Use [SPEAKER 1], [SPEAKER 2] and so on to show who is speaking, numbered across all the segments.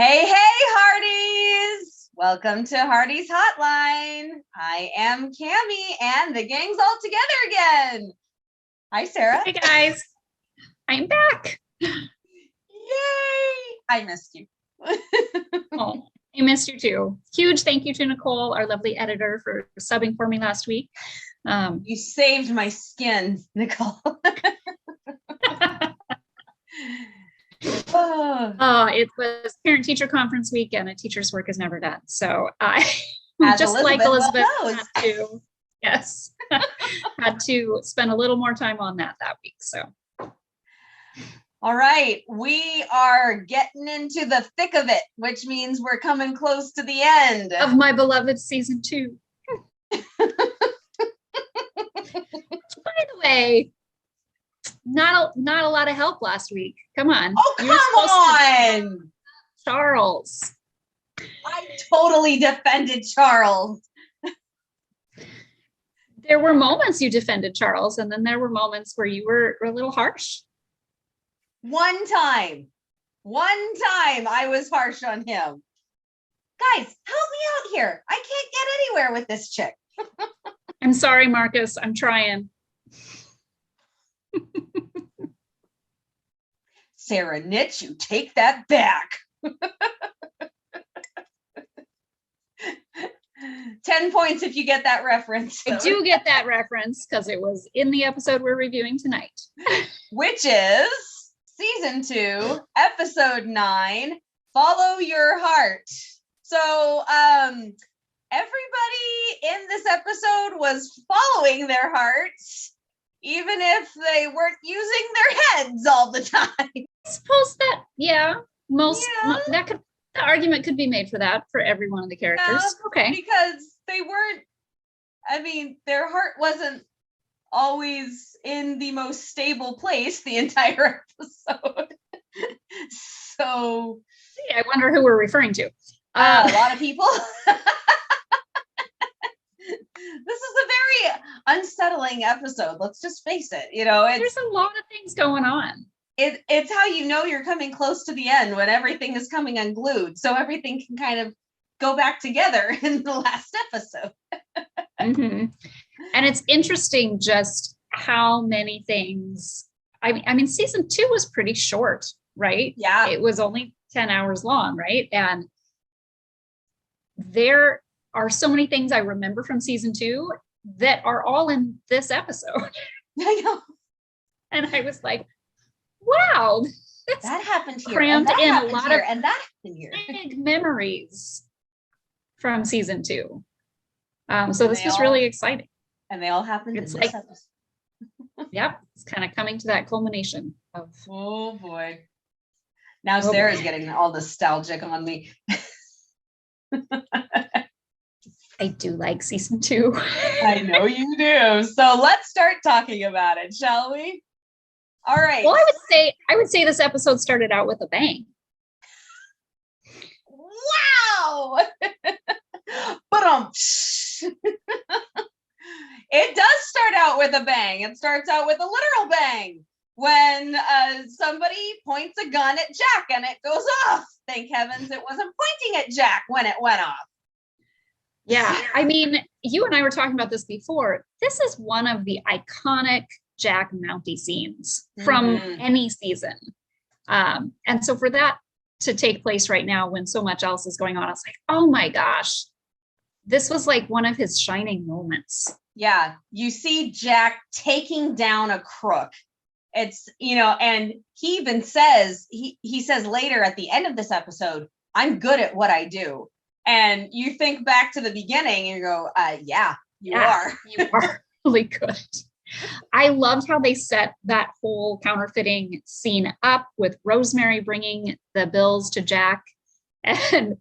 [SPEAKER 1] Hey, Hardies! Welcome to Hardy's Hotline. I am Cammie, and the gang's all together again. Hi, Sarah.
[SPEAKER 2] Hey, guys. I'm back.
[SPEAKER 1] Yay! I missed you.
[SPEAKER 2] Oh, I missed you too. Huge thank you to Nicole, our lovely editor, for subbing for me last week.
[SPEAKER 1] You saved my skin, Nicole.
[SPEAKER 2] It was parent-teacher conference week, and a teacher's work is never done. So I, just
[SPEAKER 1] Elizabeth
[SPEAKER 2] like Elizabeth, had to spend a little more time on that week. So.
[SPEAKER 1] All right, we are getting into the thick of it, which means we're coming close to the end
[SPEAKER 2] of my beloved season 2. By the way, not a lot of help last week. Come on.
[SPEAKER 1] Oh, come on.
[SPEAKER 2] Charles.
[SPEAKER 1] I totally defended Charles.
[SPEAKER 2] There were moments you defended Charles, and then there were moments where you were a little harsh.
[SPEAKER 1] One time I was harsh on him. Guys, help me out here. I can't get anywhere with this chick.
[SPEAKER 2] I'm sorry, Marcus. I'm trying.
[SPEAKER 1] Sarah Nitch, you take that back. 10 points if you get that reference.
[SPEAKER 2] I do get that reference because it was in the episode we're reviewing tonight.
[SPEAKER 1] Which is season 2, episode 9, Follow Your Heart. So everybody in this episode was following their hearts, even if they weren't using their heads all the time.
[SPEAKER 2] I suppose that, the argument could be made for that for every one of the characters. Okay.
[SPEAKER 1] Because they weren't, their heart wasn't always in the most stable place the entire episode. So
[SPEAKER 2] I wonder who we're referring to.
[SPEAKER 1] A lot of people. This is a very unsettling episode. Let's just face it.
[SPEAKER 2] There's a lot of things going on.
[SPEAKER 1] It's how you know you're coming close to the end, when everything is coming unglued. So everything can kind of go back together in the last episode.
[SPEAKER 2] Mm-hmm. And it's interesting just how many things. I mean, season 2 was pretty short, right?
[SPEAKER 1] Yeah.
[SPEAKER 2] It was only 10 hours long, right? And there are so many things I remember from season 2 that are all in this episode.
[SPEAKER 1] I know.
[SPEAKER 2] And I was like, wow,
[SPEAKER 1] that happened here.
[SPEAKER 2] Crammed in a lot
[SPEAKER 1] of and that happened here.
[SPEAKER 2] Big memories from season 2. So this was really exciting.
[SPEAKER 1] And they all happened in this episode.
[SPEAKER 2] Yep, it's kind of coming to that culmination of.
[SPEAKER 1] Oh boy! Now Sarah's getting all nostalgic on me.
[SPEAKER 2] I do like season 2.
[SPEAKER 1] I know you do. So let's start talking about it, shall we? All right.
[SPEAKER 2] Well, I would say this episode started out with a bang.
[SPEAKER 1] Wow! But it does start out with a bang. It starts out with a literal bang when somebody points a gun at Jack and it goes off. Thank heavens it wasn't pointing at Jack when it went off.
[SPEAKER 2] Yeah, I mean, you and I were talking about this before. This is one of the iconic Jack Mountie scenes from any season. And so for that to take place right now when so much else is going on, I was like, oh my gosh, this was like one of his shining moments.
[SPEAKER 1] Yeah, you see Jack taking down a crook. It's, and he even says, he says later at the end of this episode, I'm good at what I do. And you think back to the beginning and you go, yeah, you are.
[SPEAKER 2] You are really good. I loved how they set that whole counterfeiting scene up with Rosemary bringing the bills to Jack. And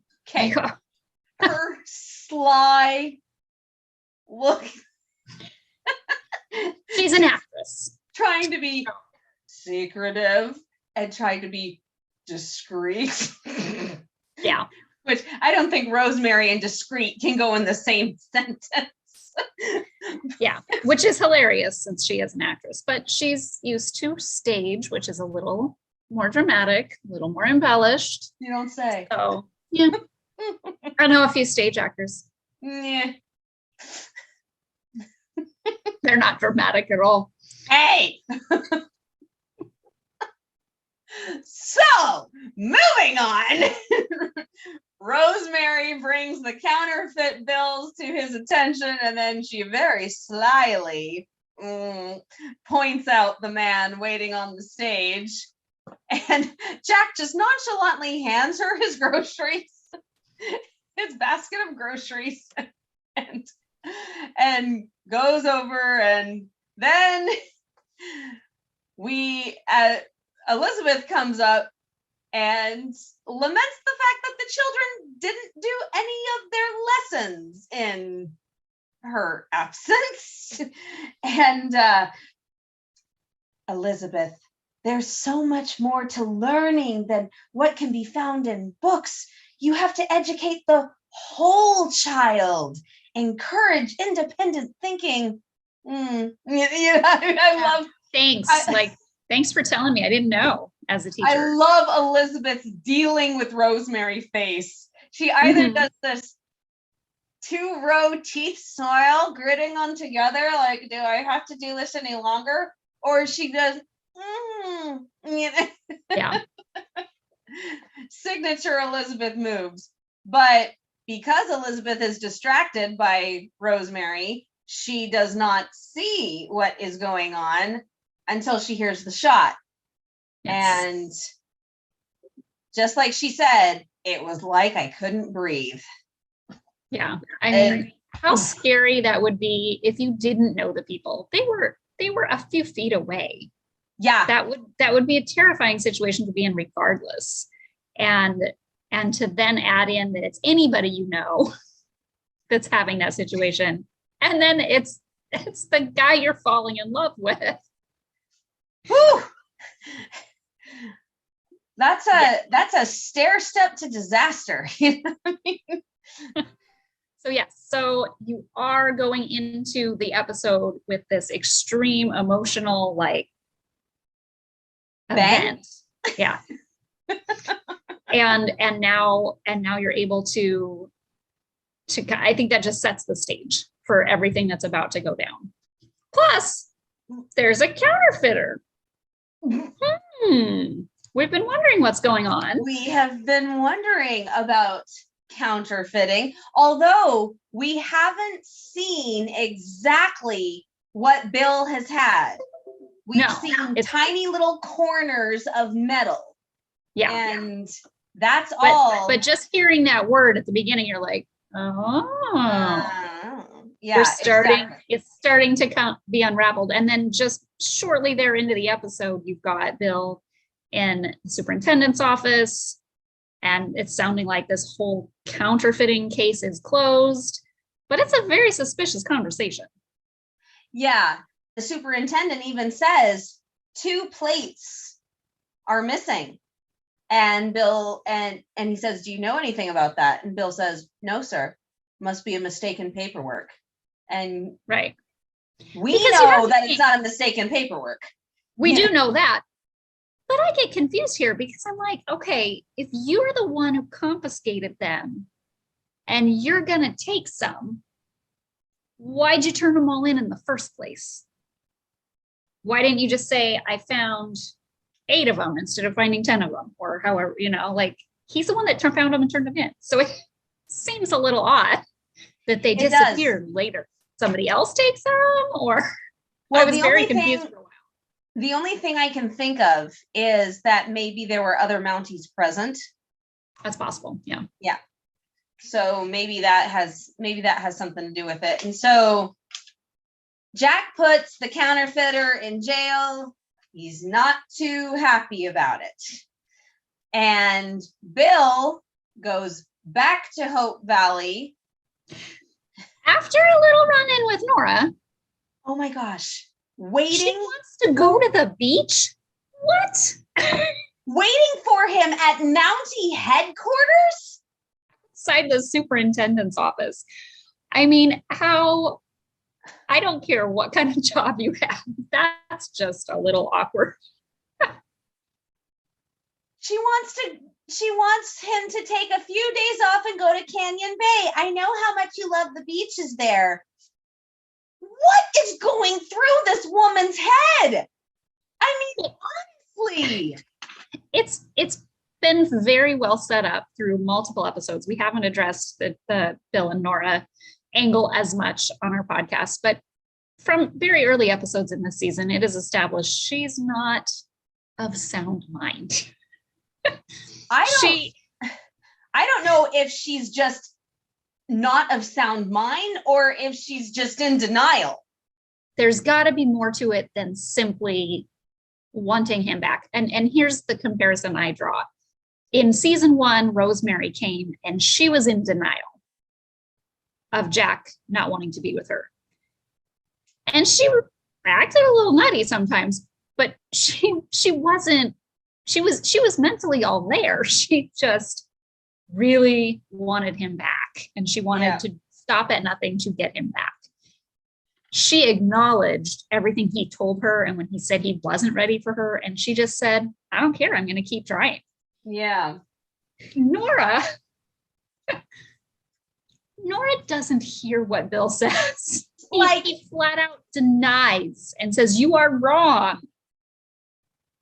[SPEAKER 1] her sly look.
[SPEAKER 2] She's an actress.
[SPEAKER 1] Trying to be secretive and trying to be discreet.
[SPEAKER 2] Yeah.
[SPEAKER 1] Which I don't think Rosemary and discreet can go in the same sentence.
[SPEAKER 2] Yeah, which is hilarious since she is an actress, but she's used to stage, which is a little more dramatic, a little more embellished.
[SPEAKER 1] You don't say.
[SPEAKER 2] So yeah, I know a few stage actors.
[SPEAKER 1] Yeah.
[SPEAKER 2] They're not dramatic at all.
[SPEAKER 1] Hey. So, moving on. Rosemary brings the counterfeit bills to his attention, and then she very slyly points out the man waiting on the stage. And Jack just nonchalantly hands her his groceries, his basket of groceries, and goes over. And then Elizabeth comes up and laments the fact that the children didn't do any of their lessons in her absence. And Elizabeth, there's so much more to learning than what can be found in books. You have to educate the whole child, encourage independent thinking. I love.
[SPEAKER 2] Thanks. Thanks for telling me. I didn't know as a teacher.
[SPEAKER 1] I love Elizabeth dealing with Rosemary face. She either does this 2-row teeth smile, gritting on together, like, do I have to do this any longer? Or she does,
[SPEAKER 2] yeah.
[SPEAKER 1] Signature Elizabeth moves. But because Elizabeth is distracted by Rosemary, she does not see what is going on until she hears the shot. Yes. And just like she said, it was like I couldn't breathe.
[SPEAKER 2] Yeah. I mean, how scary that would be if you didn't know the people. They were a few feet away.
[SPEAKER 1] Yeah.
[SPEAKER 2] That would be a terrifying situation to be in regardless. And to then add in that it's anybody you know that's having that situation. And then it's the guy you're falling in love with.
[SPEAKER 1] Whew. That's a stair step to disaster. You know what I mean?
[SPEAKER 2] So yes, so you are going into the episode with this extreme emotional event. Yeah. and now you're able to I think that just sets the stage for everything that's about to go down. Plus, there's a counterfeiter. We've been wondering what's going on.
[SPEAKER 1] We have been wondering about counterfeiting, although we haven't seen exactly what Bill has had. We've seen tiny little corners of metal.
[SPEAKER 2] Yeah.
[SPEAKER 1] And that's all.
[SPEAKER 2] But just hearing that word at the beginning, you're like, yeah, it's starting to be unraveled. And then just shortly there into the episode, you've got Bill in the superintendent's office, and it's sounding like this whole counterfeiting case is closed, but it's a very suspicious conversation.
[SPEAKER 1] Yeah. The superintendent even says 2 plates are missing. And Bill, and he says, do you know anything about that? And Bill says, no, sir, must be a mistaken paperwork. And
[SPEAKER 2] right.
[SPEAKER 1] We know that it's not a mistaken paperwork.
[SPEAKER 2] We do know that. But I get confused here because I'm like, okay, if you're the one who confiscated them and you're going to take some, why'd you turn them all in the first place? Why didn't you just say, I found 8 of them instead of finding 10 of them, or however, he's the one that found them and turned them in. So it seems a little odd that they disappeared later. Somebody else takes them, or I was very confused for a while.
[SPEAKER 1] The only thing I can think of is that maybe there were other Mounties present.
[SPEAKER 2] That's possible. Yeah.
[SPEAKER 1] Yeah. So maybe that has something to do with it. And so Jack puts the counterfeiter in jail. He's not too happy about it. And Bill goes back to Hope Valley.
[SPEAKER 2] After a little run-in with Norah.
[SPEAKER 1] Oh my gosh. Waiting.
[SPEAKER 2] She wants to go to the beach? What?
[SPEAKER 1] Waiting for him at Mountie headquarters?
[SPEAKER 2] Outside the superintendent's office. I mean, I don't care what kind of job you have. That's just a little awkward.
[SPEAKER 1] she wants him to take a few days off and go to Canyon Bay. I know how much you love the beaches there. What is going through this woman's head? I mean, honestly.
[SPEAKER 2] It's been very well set up through multiple episodes. We haven't addressed the Bill and Nora angle as much on our podcast, but from very early episodes in this season, it is established she's not of sound mind.
[SPEAKER 1] I don't know if she's just not of sound mind or if she's just in denial.
[SPEAKER 2] There's got to be more to it than simply wanting him back. And here's the comparison I draw. In season 1, Rosemary came and she was in denial of Jack not wanting to be with her. And she acted a little nutty sometimes, but she was mentally all there. She just really wanted him back, and she wanted to stop at nothing to get him back. She acknowledged everything he told her, and when he said he wasn't ready for her, and she just said, I don't care, I'm going to keep trying.
[SPEAKER 1] Yeah.
[SPEAKER 2] Nora doesn't hear what Bill says. Like, he flat out denies and says, you are wrong.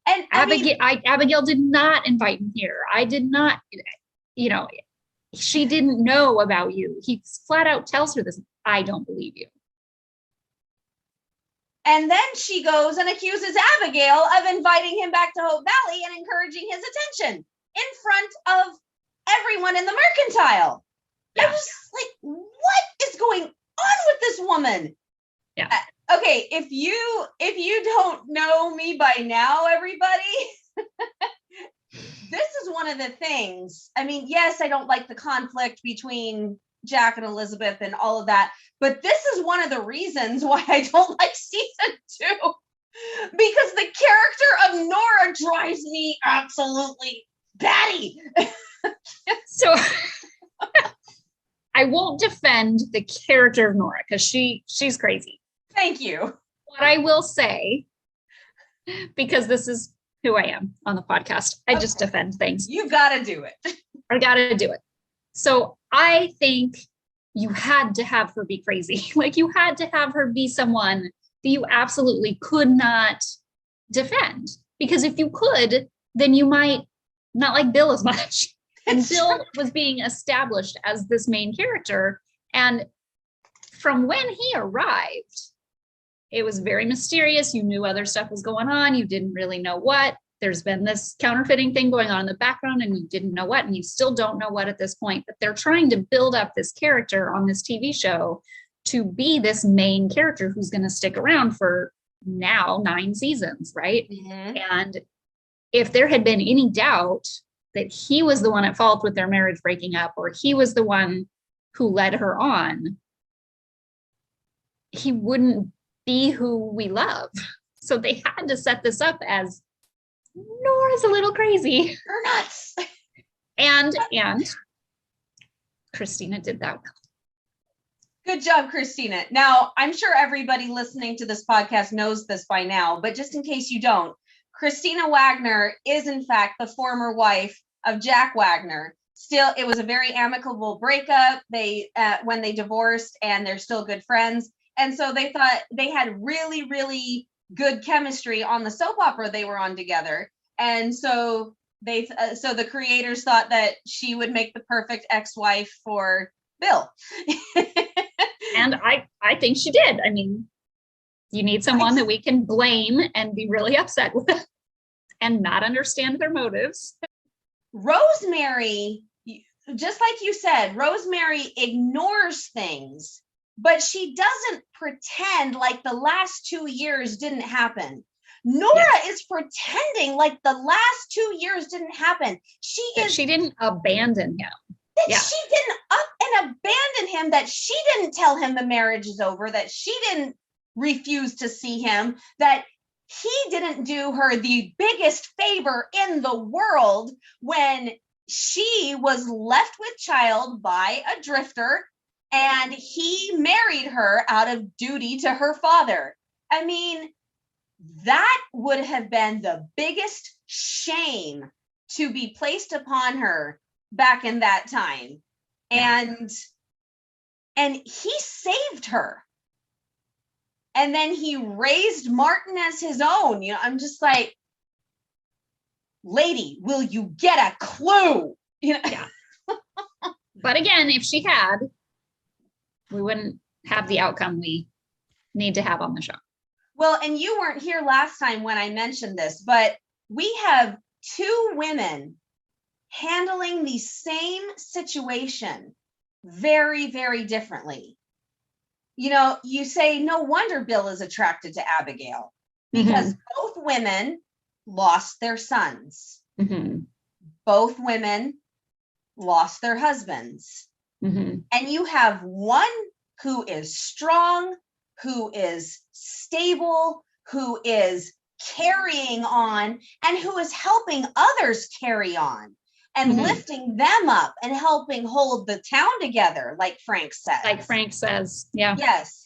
[SPEAKER 2] And Abigail did not invite him here. I did not, she didn't know about you. He flat out tells her this. I don't believe you.
[SPEAKER 1] And then she goes and accuses Abigail of inviting him back to Hope Valley and encouraging his attention in front of everyone in the mercantile. Yeah. I was like, what is going on with this woman?
[SPEAKER 2] Yeah.
[SPEAKER 1] Okay, if you don't know me by now, everybody, this is one of the things. I mean, yes, I don't like the conflict between Jack and Elizabeth and all of that, but this is one of the reasons why I don't like season 2, because the character of Nora drives me absolutely batty.
[SPEAKER 2] So I won't defend the character of Nora because she's crazy.
[SPEAKER 1] Thank you.
[SPEAKER 2] What I will say, because this is who I am on the podcast, I just defend things.
[SPEAKER 1] You've got to do it.
[SPEAKER 2] I got to do it. So I think you had to have her be crazy. Like, you had to have her be someone that you absolutely could not defend. Because if you could, then you might not like Bill as much. And Bill was being established as this main character. And from when he arrived, it was very mysterious. You knew other stuff was going on. You didn't really know what. There's been this counterfeiting thing going on in the background, and you didn't know what, and you still don't know what at this point. But they're trying to build up this character on this TV show to be this main character who's going to stick around for now 9 seasons, right? Mm-hmm. And if there had been any doubt that he was the one at fault with their marriage breaking up, or he was the one who led her on, he wouldn't be who we love. So they had to set this up as Nora's a little crazy.
[SPEAKER 1] You're nuts.
[SPEAKER 2] And Christina did that well.
[SPEAKER 1] Good job, Christina. Now, I'm sure everybody listening to this podcast knows this by now, but just in case you don't, Christina Wagner is in fact the former wife of Jack Wagner. Still, it was a very amicable breakup. They when they divorced, and they're still good friends. And so they thought they had really, really good chemistry on the soap opera they were on together. And so so the creators thought that she would make the perfect ex-wife for Bill.
[SPEAKER 2] And I think she did. I mean, you need someone that we can blame and be really upset with and not understand their motives.
[SPEAKER 1] Rosemary, just like you said, Rosemary ignores things, but she doesn't pretend like the last 2 years didn't happen. Nora is pretending like the last 2 years didn't happen. She didn't
[SPEAKER 2] abandon him.
[SPEAKER 1] She didn't up and abandon him, that she didn't tell him the marriage is over, that she didn't refuse to see him, that he didn't do her the biggest favor in the world when she was left with child by a drifter and he married her out of duty to her father. I mean, that would have been the biggest shame to be placed upon her back in that time. And he saved her. And then he raised Martin as his own. You know, I'm just like, lady, will you get a clue? You know?
[SPEAKER 2] Yeah. But again, if she had, we wouldn't have the outcome we need to have on the show.
[SPEAKER 1] Well, and you weren't here last time when I mentioned this, but we have two women handling the same situation very, very differently. You know, you say, no wonder Bill is attracted to Abigail, because both women lost their sons. Both women lost their husbands. And you have one who is strong, who is stable, who is carrying on, and who is helping others carry on and lifting them up and helping hold the town together, like Frank says.
[SPEAKER 2] Like Frank says, yeah.
[SPEAKER 1] Yes.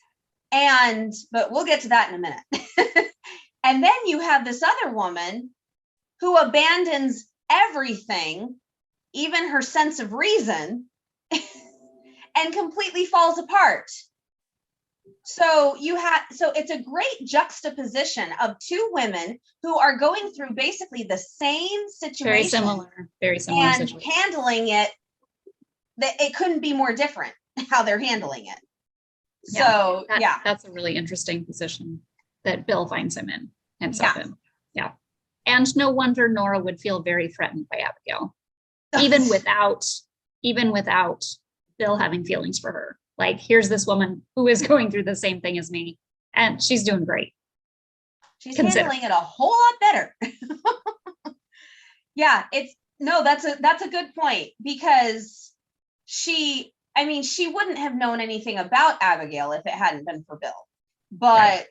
[SPEAKER 1] But we'll get to that in a minute. And then you have this other woman who abandons everything, even her sense of reason, and completely falls apart. So it's a great juxtaposition of two women who are going through basically the same situation.
[SPEAKER 2] Very similar
[SPEAKER 1] and
[SPEAKER 2] situation.
[SPEAKER 1] handling it, that it couldn't be more different how they're handling it. So
[SPEAKER 2] that's a really interesting position that Bill finds himself in. Yeah. And no wonder Nora would feel very threatened by Abigail, even without Bill having feelings for her. Like, here's this woman who is going through the same thing as me, and she's doing great.
[SPEAKER 1] She's handling it a whole lot better. That's a good point, because she wouldn't have known anything about Abigail if it hadn't been for Bill. But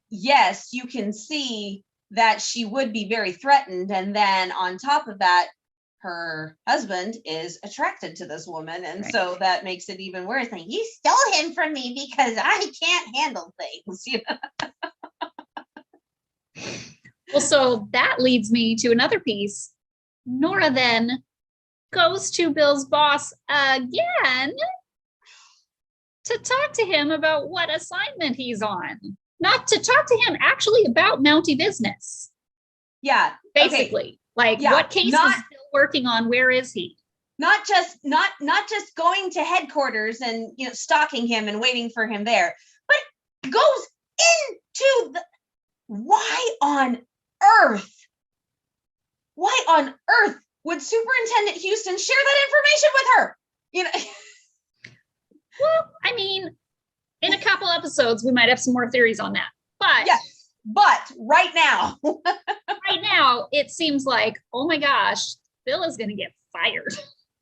[SPEAKER 1] yes, you can see that she would be very threatened. And then on top of that, her husband is attracted to this woman. And so that makes it even worse. Like, you stole him from me because I can't handle things. You know?
[SPEAKER 2] Well, so that leads me to another piece. Nora then goes to Bill's boss again to talk to him about what assignment he's on. Not to talk to him actually about Mountie business.
[SPEAKER 1] Yeah.
[SPEAKER 2] Basically. Okay. Like, what case is Bill working on? Where is he?
[SPEAKER 1] Not just going to headquarters and, you know, stalking him and waiting for him there, but goes into why on earth would Superintendent Houston share that information with her? You know.
[SPEAKER 2] Well, I mean, in a couple episodes, we might have some more theories on that. But
[SPEAKER 1] but right now,
[SPEAKER 2] it seems like, oh my gosh, Bill is going to get fired.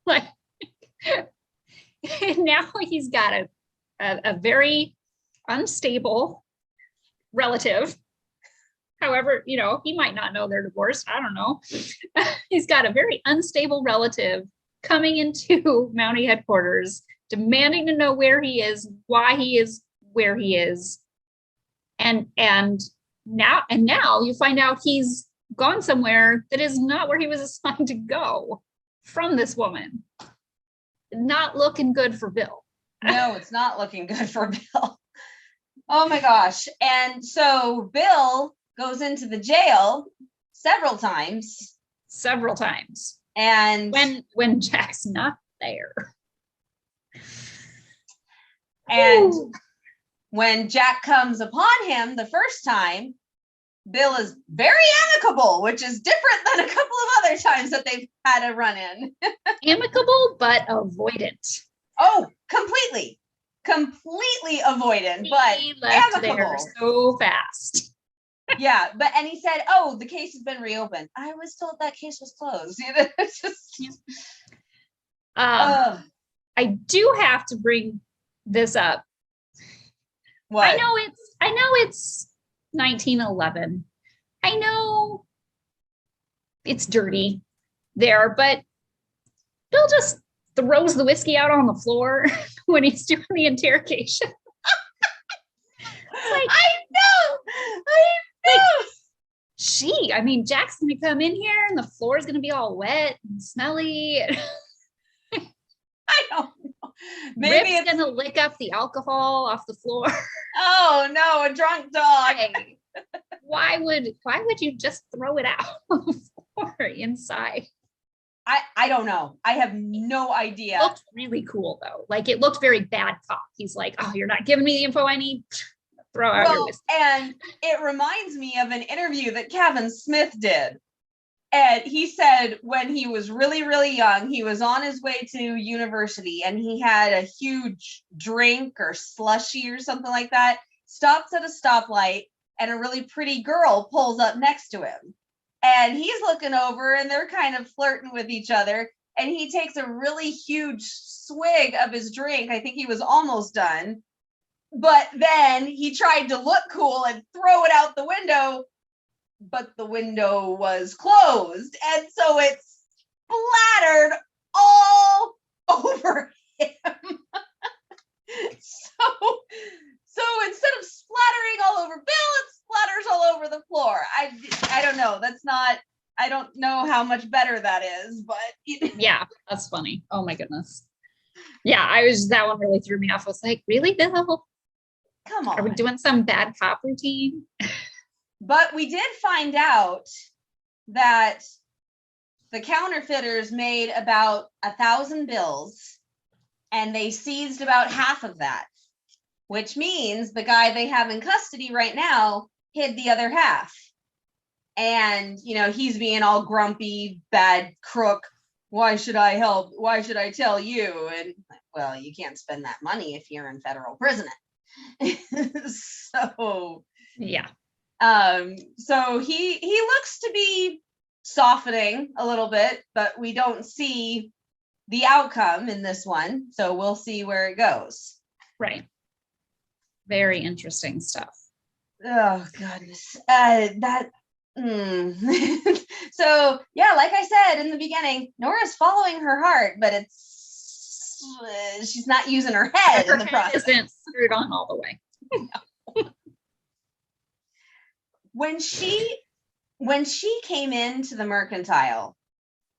[SPEAKER 2] Like, now he's got a very unstable relative. However, you know, he might not know they're divorced. I don't know. He's got a very unstable relative coming into Mountie headquarters, demanding to know where he is, why he is where he is. And now you find out he's gone somewhere that is not where he was assigned to go from this woman. Not looking good for Bill.
[SPEAKER 1] No, it's not looking good for Bill. Oh my gosh. And so Bill goes into the jail several times. And
[SPEAKER 2] when Jack's not there.
[SPEAKER 1] And when Jack comes upon him the first time, Bill is very amicable, which is different than a couple of other times that they've had a run-in.
[SPEAKER 2] Amicable, but avoidant.
[SPEAKER 1] Oh, completely avoidant, but
[SPEAKER 2] left
[SPEAKER 1] amicable.
[SPEAKER 2] There so fast.
[SPEAKER 1] Yeah, and he said, "Oh, the case has been reopened." I was told that case was closed. You know, it's just.
[SPEAKER 2] I do have to bring this up.
[SPEAKER 1] What?
[SPEAKER 2] I know it's 1911. I know it's dirty there, but Bill just throws the whiskey out on the floor when he's doing the interrogation. It's like,
[SPEAKER 1] I know.
[SPEAKER 2] Gee, I mean, Jack's going to come in here and the floor is going to be all wet and smelly.
[SPEAKER 1] I don't know. Maybe
[SPEAKER 2] Rip's going to lick up the alcohol off the floor.
[SPEAKER 1] Oh no, a drunk dog.
[SPEAKER 2] Hey, why would you just throw it out on the floor inside?
[SPEAKER 1] I don't know. I have no idea.
[SPEAKER 2] It looked really cool though. Like it looked very bad cop. He's like, oh, you're not giving me the info I need. Throw out your whiskey.
[SPEAKER 1] And it reminds me of an interview that Kevin Smith did. And he said when he was really, really young, he was on his way to university and he had a huge drink or slushie or something like that, stops at a stoplight, and a really pretty girl pulls up next to him. And he's looking over and they're kind of flirting with each other. And he takes a really huge swig of his drink. I think he was almost done. But then he tried to look cool and throw it out the window, but the window was closed. And so it splattered all over him. So instead of splattering all over Bill, it splatters all over the floor. I don't know. I don't know how much better that is, but
[SPEAKER 2] yeah, that's funny. Oh my goodness. Yeah, that one really threw me off. I was like, really, Bill?
[SPEAKER 1] Come on.
[SPEAKER 2] Are we doing some bad cop routine?
[SPEAKER 1] But we did find out that the counterfeiters made about 1,000 bills and they seized about half of that, which means the guy they have in custody right now hid the other half. And, he's being all grumpy, bad crook. Why should I help? Why should I tell you? And well, you can't spend that money if you're in federal prison. So
[SPEAKER 2] yeah.
[SPEAKER 1] So he looks to be softening a little bit, but we don't see the outcome in this one. So we'll see where it goes.
[SPEAKER 2] Right. Very interesting stuff.
[SPEAKER 1] Oh goodness. So yeah, like I said in the beginning, Nora's following her heart, but she's not using her head in the process.
[SPEAKER 2] Isn't screwed on all the way.
[SPEAKER 1] When she came into the mercantile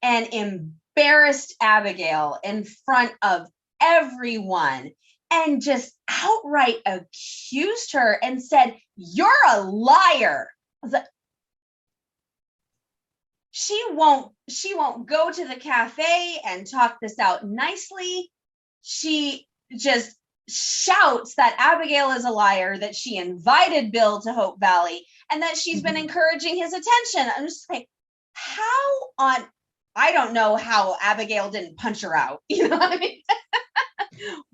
[SPEAKER 1] and embarrassed Abigail in front of everyone and just outright accused her and said, "You're a liar." She won't go to the cafe and talk this out nicely. She just shouts that Abigail is a liar, that she invited Bill to Hope Valley, and that she's been encouraging his attention. I'm just like, I don't know how Abigail didn't punch her out. You know what I mean?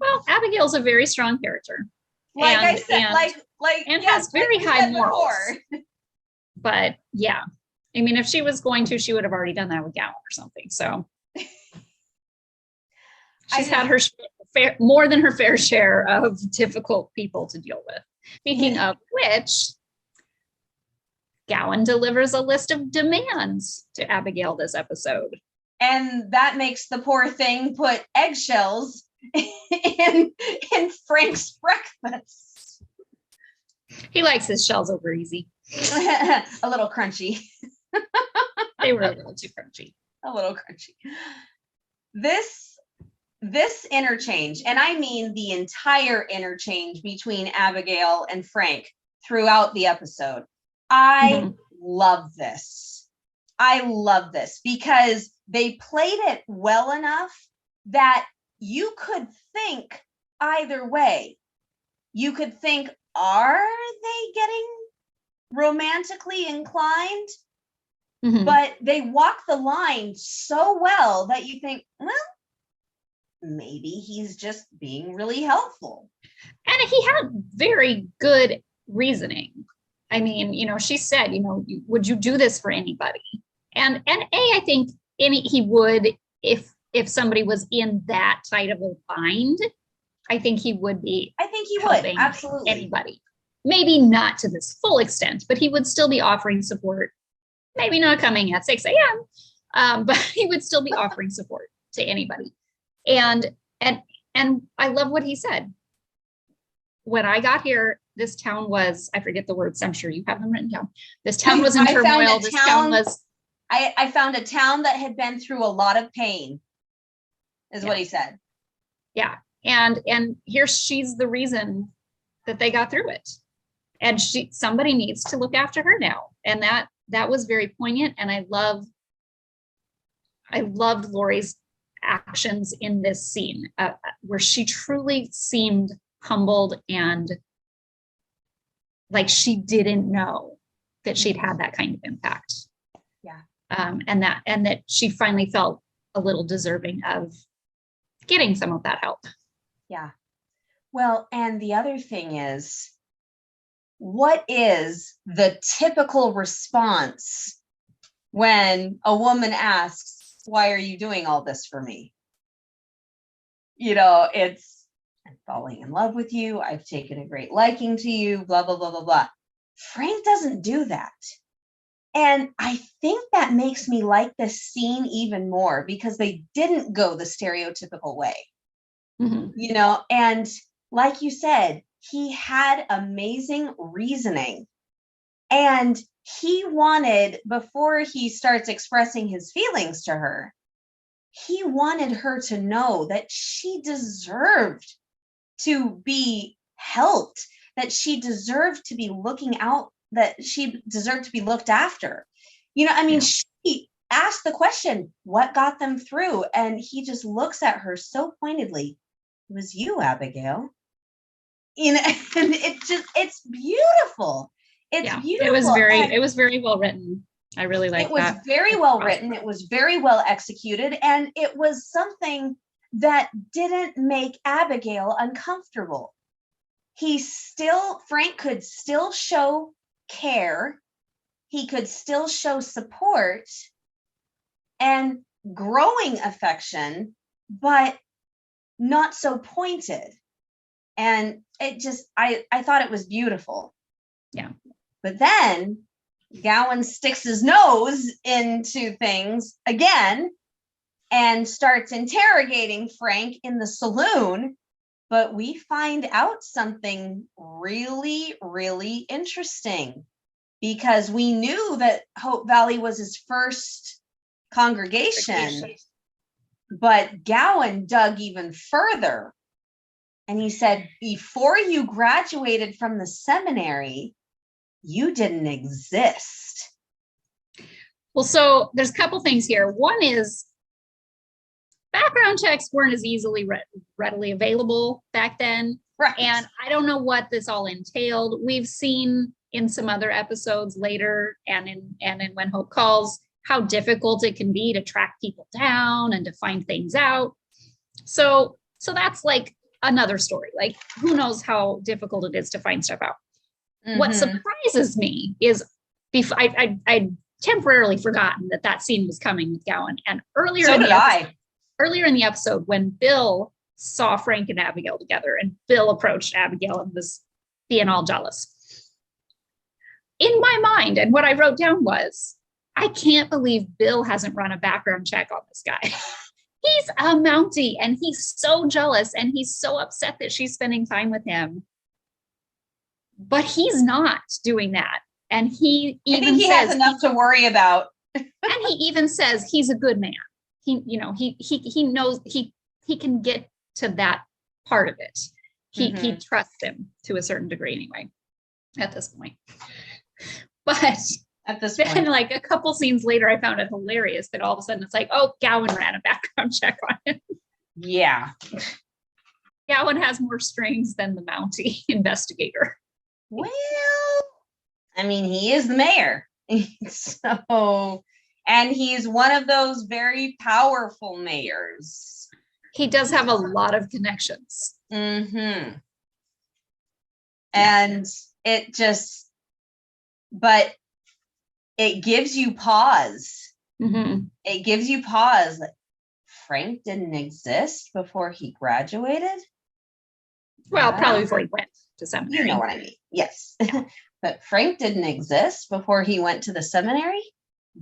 [SPEAKER 2] Well, Abigail's a very strong character.
[SPEAKER 1] Like I said,
[SPEAKER 2] and has very high morals. But yeah, I mean, if she was going to, she would have already done that with Gowan or something. So she's had her more than her fair share of difficult people to deal with. Speaking of which, Gowan delivers a list of demands to Abigail this episode.
[SPEAKER 1] And that makes the poor thing put eggshells in Frank's breakfast.
[SPEAKER 2] He likes his shells over easy.
[SPEAKER 1] A little crunchy.
[SPEAKER 2] They were a little too crunchy.
[SPEAKER 1] A little crunchy. This interchange, and I mean the entire interchange between Abigail and Frank throughout the episode, I love this. I love this because they played it well enough that you could think either way. You could think, are they getting romantically inclined? But they walk the line so well that you think, well, maybe he's just being really helpful.
[SPEAKER 2] And he had very good reasoning. I mean, she said, would you do this for anybody? And I think he would, if somebody was in that tight of a bind, I think he would be.
[SPEAKER 1] I think he would, absolutely.
[SPEAKER 2] Anybody. Maybe not to this full extent, but he would still be offering support. Maybe not coming at 6 a.m., but he would still be offering support to anybody. And I love what he said. When I got here, was, I forget the words, I'm sure you have them written down. This town was in
[SPEAKER 1] I found
[SPEAKER 2] turmoil.
[SPEAKER 1] a
[SPEAKER 2] This
[SPEAKER 1] town-
[SPEAKER 2] town was,
[SPEAKER 1] I found a town that had been through a lot of pain, is what he said.
[SPEAKER 2] yeah. And here she's the reason that they got through it. And somebody needs to look after her now. And that was very poignant. And I loved Lori's actions in this scene, where she truly seemed humbled and like she didn't know that she'd had that kind of impact.
[SPEAKER 1] Yeah.
[SPEAKER 2] And that she finally felt a little deserving of getting some of that help.
[SPEAKER 1] Yeah. Well, and the other thing is, what is the typical response when a woman asks, why are you doing all this for me? It's, I'm falling in love with you. I've taken a great liking to you, blah, blah, blah, blah, blah. Frank doesn't do that. And I think that makes me like this scene even more because they didn't go the stereotypical way.
[SPEAKER 2] Mm-hmm.
[SPEAKER 1] And like you said, he had amazing reasoning. And he wanted, before he starts expressing his feelings to her, he wanted her to know that she deserved to be helped, that she deserved to be looking out, that she deserved to be looked after. She asked the question, what got them through? And he just looks at her so pointedly. It was you, Abigail. And it's beautiful. It's beautiful.
[SPEAKER 2] It was very well written. I really like that.
[SPEAKER 1] It was very well written. It was very well executed. And it was something that didn't make Abigail uncomfortable. Frank could still show care. He could still show support and growing affection, but not so pointed. And it just, I thought it was beautiful.
[SPEAKER 2] Yeah.
[SPEAKER 1] But then Gowan sticks his nose into things again and starts interrogating Frank in the saloon. But we find out something really, really interesting, because we knew that Hope Valley was his first congregation, but Gowan dug even further. And he said, before you graduated from the seminary, you didn't exist.
[SPEAKER 2] Well, so there's a couple things here. One is background checks weren't as easily readily available back then.
[SPEAKER 1] Right.
[SPEAKER 2] And I don't know what this all entailed. We've seen in some other episodes later and in When Hope Calls, how difficult it can be to track people down and to find things out. So that's like another story. Like, who knows how difficult it is to find stuff out. Mm-hmm. What surprises me is I temporarily forgotten that scene was coming with Gowan. And earlier in the episode, when Bill saw Frank and Abigail together and Bill approached Abigail and was being all jealous. In my mind, and what I wrote down was, I can't believe Bill hasn't run a background check on this guy. He's a Mountie and he's so jealous and he's so upset that she's spending time with him. But he's not doing that. And he even
[SPEAKER 1] has enough to worry about.
[SPEAKER 2] And he even says he's a good man. He knows he can get to that part of it. He trusts him to a certain degree anyway, at this point. But
[SPEAKER 1] at this
[SPEAKER 2] then,
[SPEAKER 1] point,
[SPEAKER 2] like a couple scenes later, I found it hilarious that all of a sudden it's like, oh, Gowan ran a background check on him.
[SPEAKER 1] Yeah.
[SPEAKER 2] Gowan has more strings than the Mountie investigator.
[SPEAKER 1] Well, I mean, he is the mayor. And he's one of those very powerful mayors.
[SPEAKER 2] He does have a lot of connections.
[SPEAKER 1] Mm-hmm. And but it gives you pause.
[SPEAKER 2] Mm-hmm.
[SPEAKER 1] It gives you pause. Like, Frank didn't exist before he graduated?
[SPEAKER 2] Well, probably before he went to seminary.
[SPEAKER 1] You know what I mean. Yes. Yeah. But Frank didn't exist before he went to the seminary?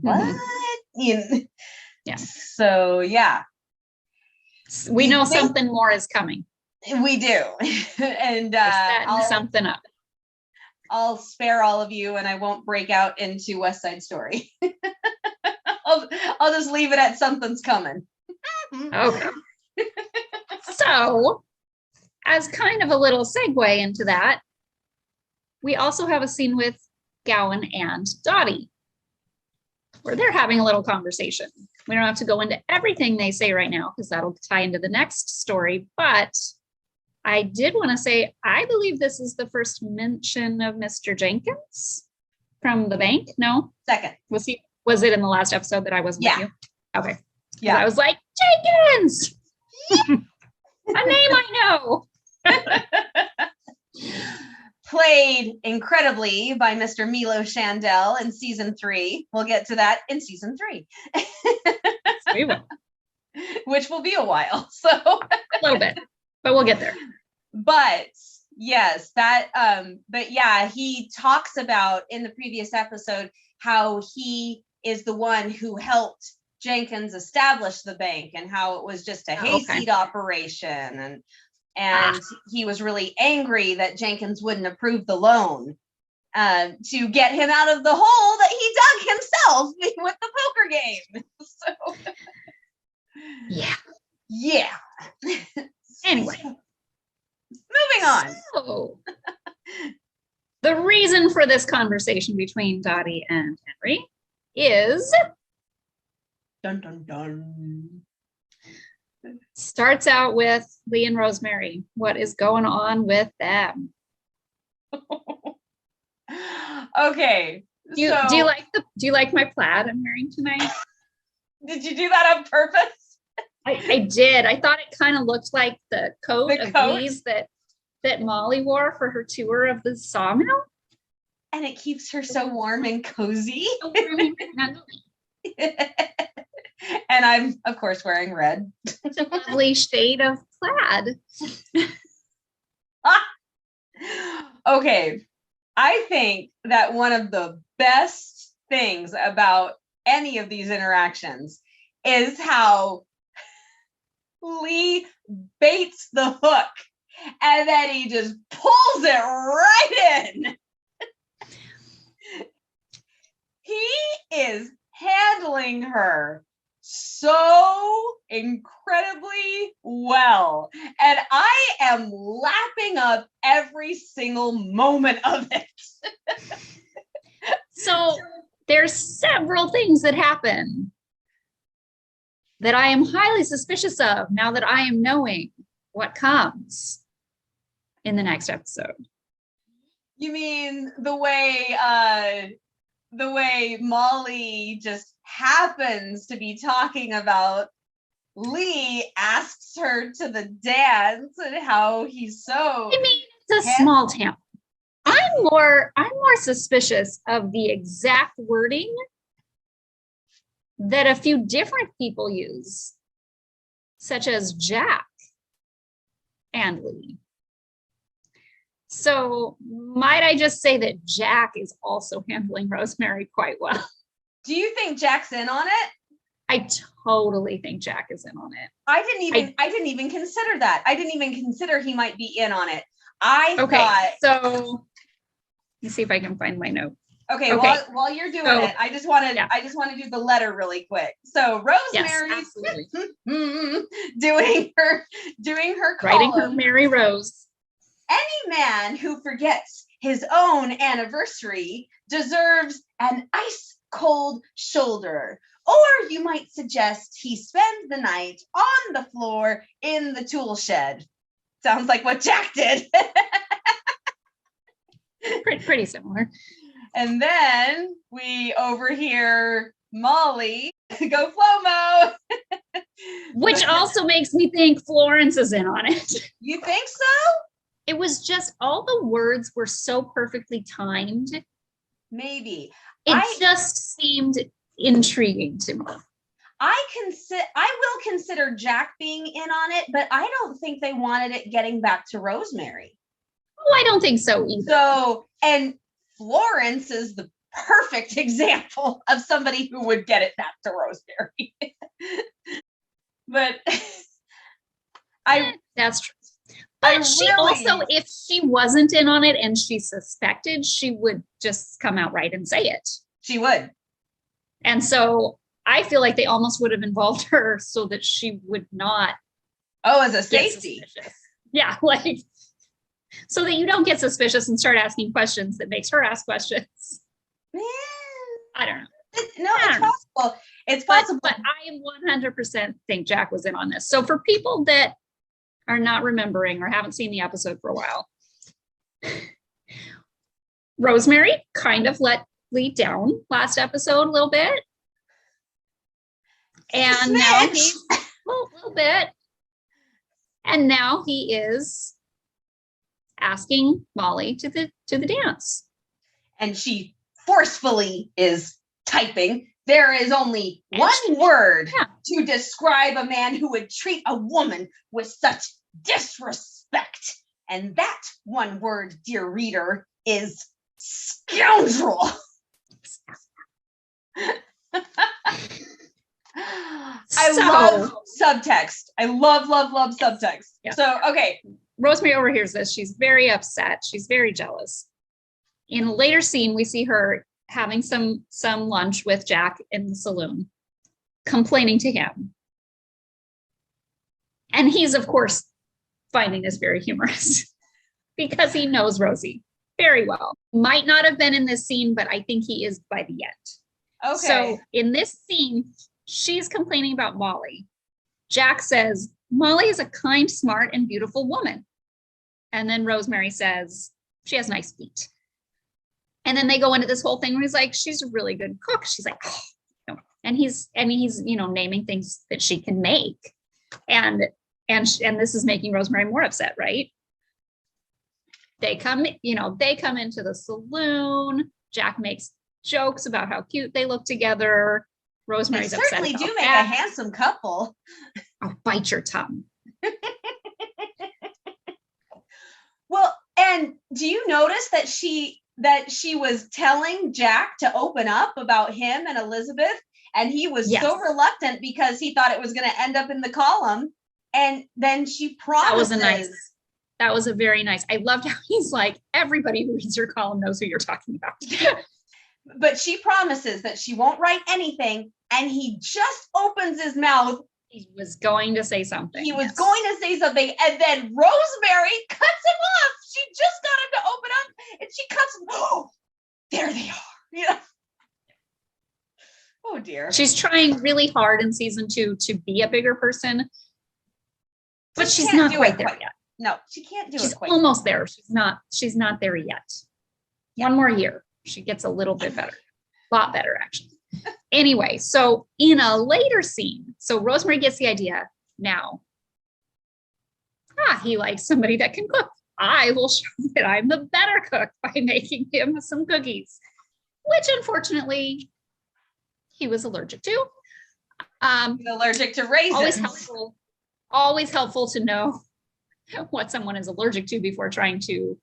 [SPEAKER 1] What? Mm-hmm.
[SPEAKER 2] Yeah.
[SPEAKER 1] So, yeah.
[SPEAKER 2] We know something more is coming.
[SPEAKER 1] We do. And
[SPEAKER 2] setting something up.
[SPEAKER 1] I'll spare all of you and I won't break out into West Side Story. I'll just leave it at something's coming.
[SPEAKER 2] Okay. So, as kind of a little segue into that, we also have a scene with Gowan and Dottie, where they're having a little conversation. We don't have to go into everything they say right now because that'll tie into the next story. But I did want to say, I believe this is the first mention of Mr. Jenkins from the bank. No?
[SPEAKER 1] Second.
[SPEAKER 2] Was it in the last episode that I wasn't with you? Okay.
[SPEAKER 1] Yeah.
[SPEAKER 2] I was like, Jenkins! A name I know.
[SPEAKER 1] Played incredibly by Mr. Milo Shandell in season 3. We'll get to that in season 3.
[SPEAKER 2] We will.
[SPEAKER 1] Which will be a while. So
[SPEAKER 2] a little bit, but we'll get there.
[SPEAKER 1] But yes, but yeah, he talks about in the previous episode how he is the one who helped Jenkins establish the bank and how it was just a hayseed operation, and he was really angry that Jenkins wouldn't approve the loan to get him out of the hole that he dug himself with the poker game. So yeah.
[SPEAKER 2] Anyway,
[SPEAKER 1] moving on.
[SPEAKER 2] So, the reason for this conversation between Dottie and Henry is
[SPEAKER 1] dun dun dun.
[SPEAKER 2] Starts out with Lee and Rosemary. What is going on with them?
[SPEAKER 1] Okay.
[SPEAKER 2] Do you like my plaid I'm wearing tonight?
[SPEAKER 1] Did you do that on purpose?
[SPEAKER 2] I did. I thought it kind of looked like the coat of Lee's that Molly wore for her tour of the sawmill.
[SPEAKER 1] And it keeps her so warm and cozy. And I'm, of course, wearing red.
[SPEAKER 2] It's a lovely shade of plaid.
[SPEAKER 1] Okay. I think that one of the best things about any of these interactions is how Lee baits the hook and then he just pulls it right in. He is handling her so incredibly well. And I am lapping up every single moment of it.
[SPEAKER 2] So there's several things that happen that I am highly suspicious of now that I am knowing what comes in the next episode.
[SPEAKER 1] You mean the way Molly just happens to be talking about Lee asks her to the dance and how he's so.
[SPEAKER 2] I mean, it's a small town. I'm more suspicious of the exact wording that a few different people use, such as Jack and Lee. So might I just say that Jack is also handling Rosemary quite well?
[SPEAKER 1] Do you think Jack's in on it?
[SPEAKER 2] I totally think Jack is in on it.
[SPEAKER 1] I didn't even consider that. I didn't even consider he might be in on it. Thought.
[SPEAKER 2] So let me see if I can find my note.
[SPEAKER 1] Okay. While you're doing it, I just want to do the letter really quick. So Rosemary's doing her column.
[SPEAKER 2] Writing her Mary Rose.
[SPEAKER 1] Any man who forgets his own anniversary deserves an ice cold shoulder. Or you might suggest he spend the night on the floor in the tool shed. Sounds like what Jack did.
[SPEAKER 2] Pretty similar.
[SPEAKER 1] And then we overhear Molly go Flomo.
[SPEAKER 2] Which also makes me think Florence is in on it.
[SPEAKER 1] You think so?
[SPEAKER 2] It was just all the words were so perfectly timed.
[SPEAKER 1] Maybe.
[SPEAKER 2] It just seemed intriguing to me.
[SPEAKER 1] I will consider Jack being in on it, but I don't think they wanted it getting back to Rosemary.
[SPEAKER 2] Oh, I don't think so either.
[SPEAKER 1] So, and Florence is the perfect example of somebody who would get it back to Rosemary. But
[SPEAKER 2] that's true. But she also, if she wasn't in on it and she suspected, she would just come out right and say it.
[SPEAKER 1] She would.
[SPEAKER 2] And so I feel like they almost would have involved her so that she would not.
[SPEAKER 1] Oh, as a safety.
[SPEAKER 2] Yeah, like, so that you don't get suspicious and start asking questions that makes her ask questions.
[SPEAKER 1] Man.
[SPEAKER 2] I don't know.
[SPEAKER 1] It's possible. It's possible.
[SPEAKER 2] But I 100% think Jack was in on this. So for people that are not remembering or haven't seen the episode for a while, Rosemary kind of let Lee down last episode a little bit. And now he's a little bit. And now he is asking Molly to the dance.
[SPEAKER 1] And she forcefully is typing. There is only one word to describe a man who would treat a woman with such disrespect. And that one word, dear reader, is scoundrel. I love subtext. I love subtext. Yeah. So, okay.
[SPEAKER 2] Rosemary overhears this. She's very upset. She's very jealous. In a later scene, we see her having some lunch with Jack in the saloon, complaining to him. And he's, of course, finding this very humorous because he knows Rosie very well. Might not have been in this scene, but I think he is by the end. Okay. So in this scene, she's complaining about Molly. Jack says, Molly is a kind, smart, and beautiful woman. And then Rosemary says, she has nice feet. And then they go into this whole thing where he's like, she's a really good cook. She's like, oh. And he's naming things that she can make. And this is making Rosemary more upset, right? They come into the saloon. Jack makes jokes about how cute they look together. Rosemary's upset. They certainly do make a
[SPEAKER 1] handsome couple.
[SPEAKER 2] I'll bite your tongue.
[SPEAKER 1] Well, and do you notice that she was telling Jack to open up about him and Elizabeth, and he was so reluctant because he thought it was going to end up in the column, and then she promises.
[SPEAKER 2] That was a very nice. I loved how he's like, everybody who reads your column knows who you're talking about.
[SPEAKER 1] But she promises that she won't write anything, and he just opens his mouth.
[SPEAKER 2] He was going to say something.
[SPEAKER 1] And then Rosemary cuts him off. She just got him to open up, and she cuts him. Oh, there they are. Yeah. Oh dear.
[SPEAKER 2] She's trying really hard in season 2 to be a bigger person, but she's not quite there yet.
[SPEAKER 1] No, she can't do it.
[SPEAKER 2] She's almost there. She's not there yet. One more year. She gets a little bit better. A lot better, actually. Anyway, so in a later scene, so Rosemary gets the idea now. He likes somebody that can cook. I will show that I'm the better cook by making him some cookies, which unfortunately he was allergic to.
[SPEAKER 1] Allergic to raisins.
[SPEAKER 2] Always helpful to know what someone is allergic to before trying to,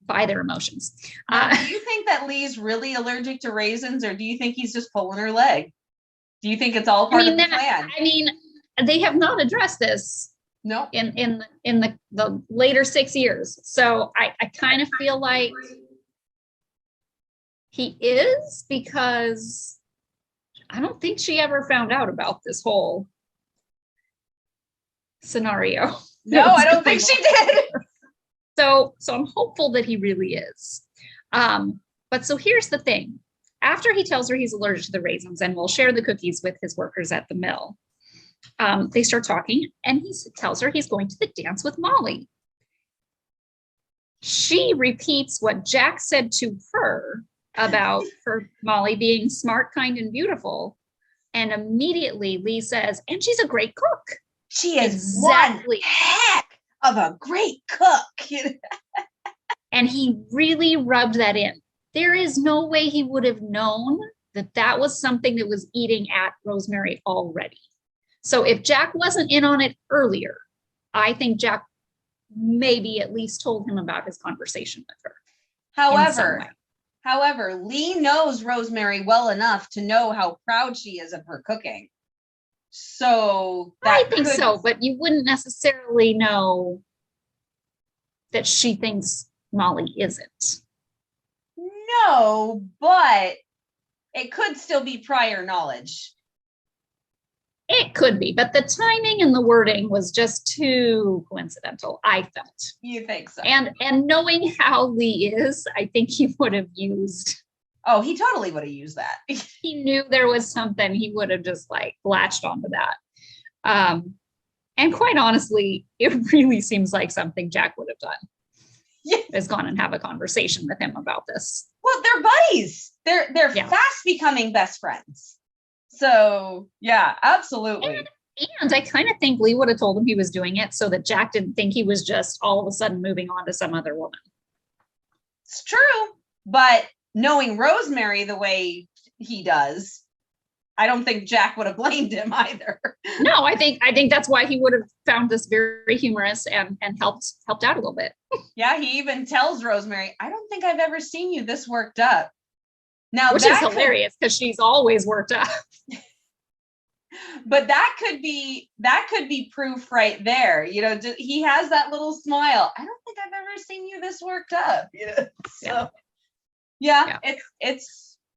[SPEAKER 2] buy their emotions.
[SPEAKER 1] Do you think that Lee's really allergic to raisins, or do you think he's just pulling her leg? Do you think it's all part of the plan?
[SPEAKER 2] I mean, they have not addressed this.
[SPEAKER 1] No.
[SPEAKER 2] In the later 6 years. So I kind of feel like he is, because I don't think she ever found out about this whole scenario.
[SPEAKER 1] No, I don't think she did.
[SPEAKER 2] So I'm hopeful that he really is. But so here's the thing. After he tells her he's allergic to the raisins and will share the cookies with his workers at the mill, they start talking, and he tells her he's going to the dance with Molly. She repeats what Jack said to her about Molly being smart, kind, and beautiful. And immediately Lee says, and she's a great cook.
[SPEAKER 1] She is exactly one heck of a great cook.
[SPEAKER 2] And he really rubbed that in. There is no way he would have known that was something that was eating at Rosemary already. So if Jack wasn't in on it earlier, I think Jack maybe at least told him about his conversation with her.
[SPEAKER 1] However, Lee knows Rosemary well enough to know how proud she is of her cooking. So
[SPEAKER 2] I think so, but you wouldn't necessarily know that she thinks Molly isn't.
[SPEAKER 1] No, but it could still be prior knowledge.
[SPEAKER 2] It could be, but the timing and the wording was just too coincidental, I felt.
[SPEAKER 1] You think so?
[SPEAKER 2] And knowing how Lee is, I think he would have used.
[SPEAKER 1] Oh, he totally would have used that.
[SPEAKER 2] He knew there was something, he would have just like latched onto that. And quite honestly, it really seems like something Jack would have done.
[SPEAKER 1] Yeah.
[SPEAKER 2] Has gone and have a conversation with him about this.
[SPEAKER 1] Well, they're buddies. They're fast becoming best friends. So yeah, absolutely.
[SPEAKER 2] And I kind of think Lee would have told him he was doing it so that Jack didn't think he was just all of a sudden moving on to some other woman.
[SPEAKER 1] It's true, but knowing Rosemary the way he does, I don't think Jack would have blamed him either.
[SPEAKER 2] No, I think that's why he would have found this very humorous and helped out a little bit.
[SPEAKER 1] Yeah, he even tells Rosemary, "I don't think I've ever seen you this worked up." Now,
[SPEAKER 2] which is hilarious because she's always worked up.
[SPEAKER 1] But that could be proof right there. You know, he has that little smile. I don't think I've ever seen you this worked up. You know, so yeah.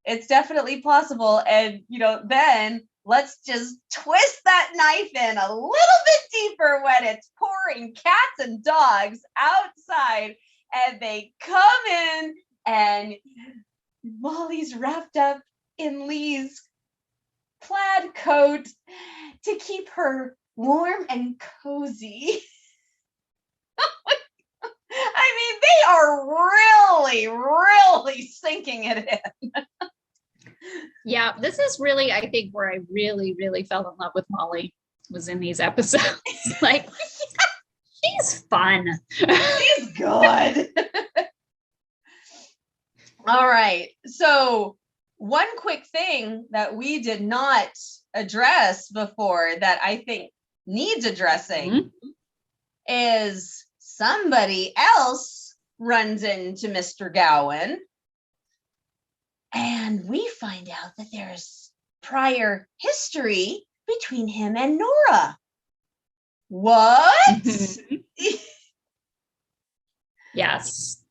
[SPEAKER 1] It's definitely possible. And you know, then let's just twist that knife in a little bit deeper when it's pouring cats and dogs outside, and they come in, and Molly's wrapped up in Lee's plaid coat to keep her warm and cozy. I mean, they are really, really sinking it in.
[SPEAKER 2] Yeah, this is really, I think, where I really, really fell in love with Molly, was in these episodes. Like, she's fun.
[SPEAKER 1] She's good. All right. So one quick thing that we did not address before that I think needs addressing is somebody else runs into Mr. Gowan, and we find out that there's prior history between him and Norah. What?
[SPEAKER 2] Yes.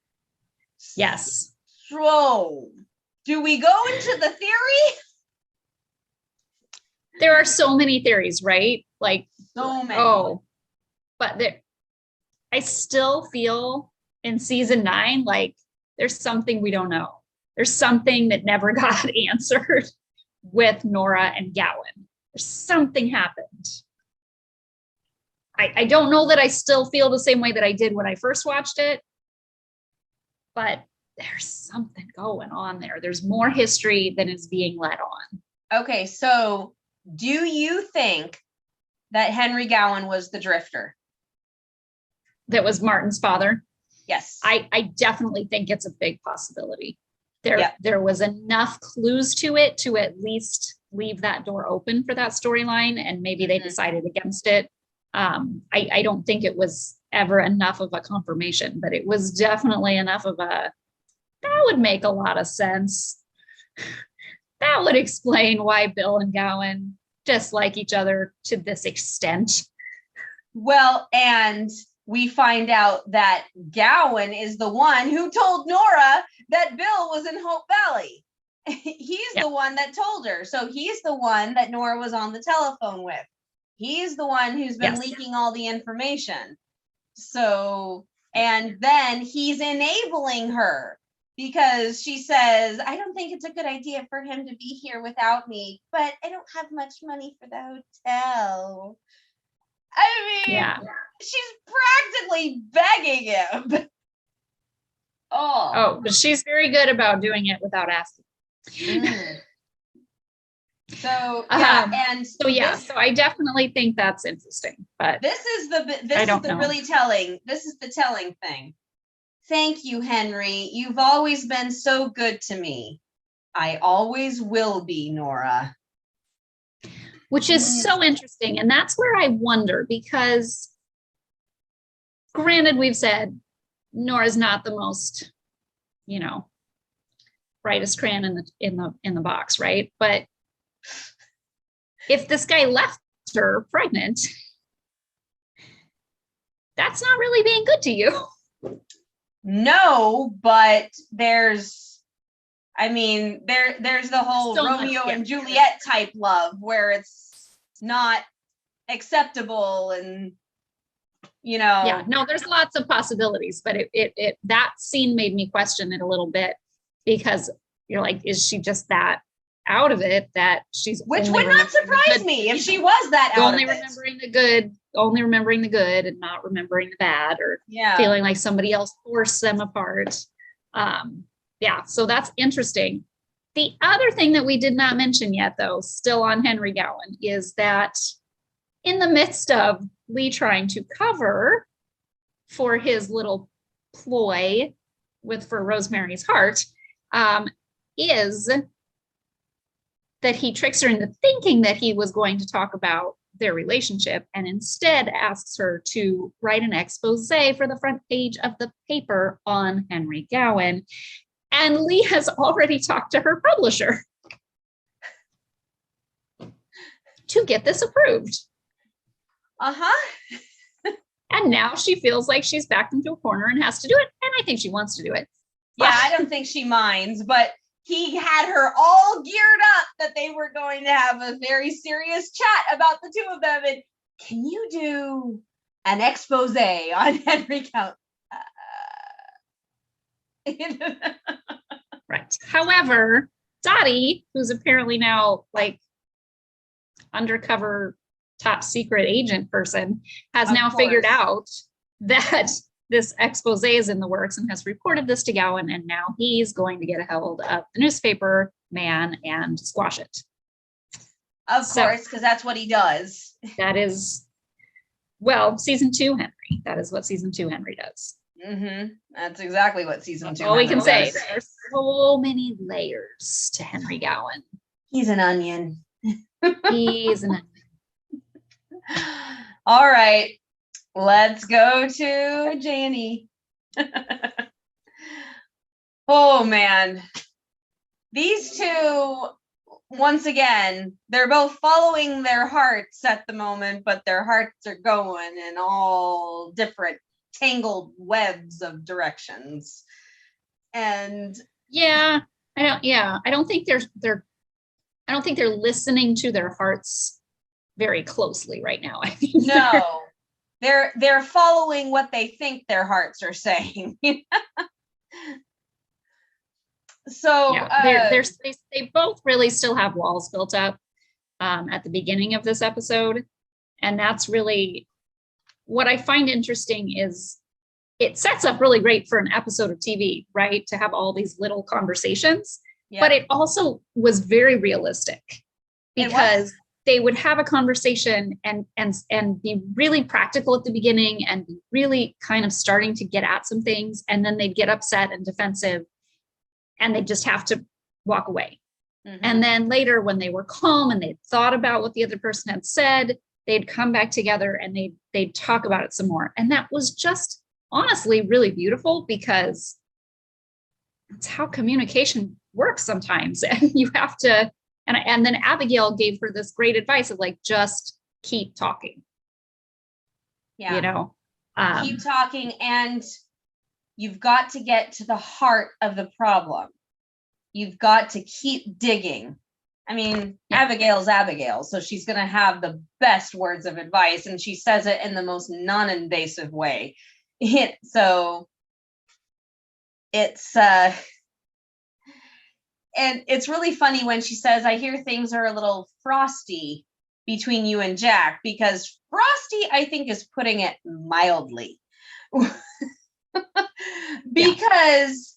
[SPEAKER 1] So, do we go into the theory?
[SPEAKER 2] There are so many theories, right? Like,
[SPEAKER 1] so many.
[SPEAKER 2] Oh, but I still feel in season 9, like there's something we don't know. There's something that never got answered with Norah and Gowan. There's something happened. I don't know that I still feel the same way that I did when I first watched it, but there's something going on there. There's more history than is being let on.
[SPEAKER 1] Okay, so do you think that Henry Gowan was the drifter?
[SPEAKER 2] That was Martin's father?
[SPEAKER 1] Yes.
[SPEAKER 2] I definitely think it's a big possibility. There was enough clues to it to at least leave that door open for that storyline, and maybe they decided against it. I don't think it was ever enough of a confirmation, but it was definitely enough of that would make a lot of sense. That would explain why Bill and Gowan dislike each other to this extent.
[SPEAKER 1] Well, and we find out that Gowan is the one who told Norah that Bill was in Hope Valley. He's the one that told her. So he's the one that Norah was on the telephone with. He's the one who's been leaking all the information. So, and then he's enabling her because she says, I don't think it's a good idea for him to be here without me, but I don't have much money for the hotel. I mean, she's practically begging him.
[SPEAKER 2] Oh, but she's very good about doing it without asking.
[SPEAKER 1] So
[SPEAKER 2] so I definitely think that's interesting. But
[SPEAKER 1] this is the telling thing. Thank you, Henry. You've always been so good to me. I always will be, Norah.
[SPEAKER 2] Which is so interesting. And that's where I wonder, because granted, we've said Nora's not the most, brightest crayon in the box, right? But if this guy left her pregnant, that's not really being good to you.
[SPEAKER 1] no, but there's the whole
[SPEAKER 2] So much,
[SPEAKER 1] Romeo
[SPEAKER 2] yeah.
[SPEAKER 1] and Juliet type love where it's not acceptable, and
[SPEAKER 2] Yeah, no, there's lots of possibilities, but it that scene made me question it a little bit, because you're like, is she just that out of it that she's
[SPEAKER 1] which
[SPEAKER 2] only
[SPEAKER 1] would not surprise me if she was that out
[SPEAKER 2] only
[SPEAKER 1] of it.
[SPEAKER 2] remembering the good and not remembering the bad, or feeling like somebody else forced them apart. Yeah, so that's interesting. The other thing that we did not mention yet, though, still on Henry Gowan, is that in the midst of Lee trying to cover for his little ploy for Rosemary's heart, is that he tricks her into thinking that he was going to talk about their relationship, and instead asks her to write an expose for the front page of the paper on Henry Gowan. And Lee has already talked to her publisher to get this approved. And now she feels like she's backed into a corner and has to do it. And I think she wants to do it.
[SPEAKER 1] Yeah, I don't think she minds, but he had her all geared up that they were going to have a very serious chat about the two of them. And can you do an expose on Henry Count?
[SPEAKER 2] Right. However, Dottie, who's apparently now like undercover top secret agent person, has now figured out that this expose is in the works and has reported this to Gowan, and now he's going to get a hold of the newspaper man and squash it.
[SPEAKER 1] Of course, because that's what he does.
[SPEAKER 2] That is, well, season 2 Henry. That is what season 2 Henry does.
[SPEAKER 1] That's exactly what season 2
[SPEAKER 2] all we can
[SPEAKER 1] does.
[SPEAKER 2] say. There are so many layers to Henry Gowan.
[SPEAKER 1] He's an onion.
[SPEAKER 2] He's an onion.
[SPEAKER 1] All right, let's go to Janie. Oh man, these two, once again, they're both following their hearts at the moment, but their hearts are going in all different tangled webs of directions. And
[SPEAKER 2] I don't think they're listening to their hearts very closely right now. I think
[SPEAKER 1] no, they're following what they think their hearts are saying. So
[SPEAKER 2] they both really still have walls built up at the beginning of this episode, and that's really what I find interesting. Is it sets up really great for an episode of TV, right? To have all these little conversations, but it also was very realistic, because they would have a conversation and be really practical at the beginning and be really kind of starting to get at some things, and then they'd get upset and defensive, and they'd just have to walk away. And then later, when they were calm and they'd thought about what the other person had said, they'd come back together and they'd talk about it some more. And that was just honestly really beautiful, because it's how communication works sometimes. And you have to, and then Abigail gave her this great advice of like, just keep talking.
[SPEAKER 1] Keep talking, and you've got to get to the heart of the problem. You've got to keep digging. I mean, Abigail's Abigail, so she's going to have the best words of advice, and she says it in the most non-invasive way. So it's and it's really funny when she says, I hear things are a little frosty between you and Jack, because frosty, I think, is putting it mildly. Because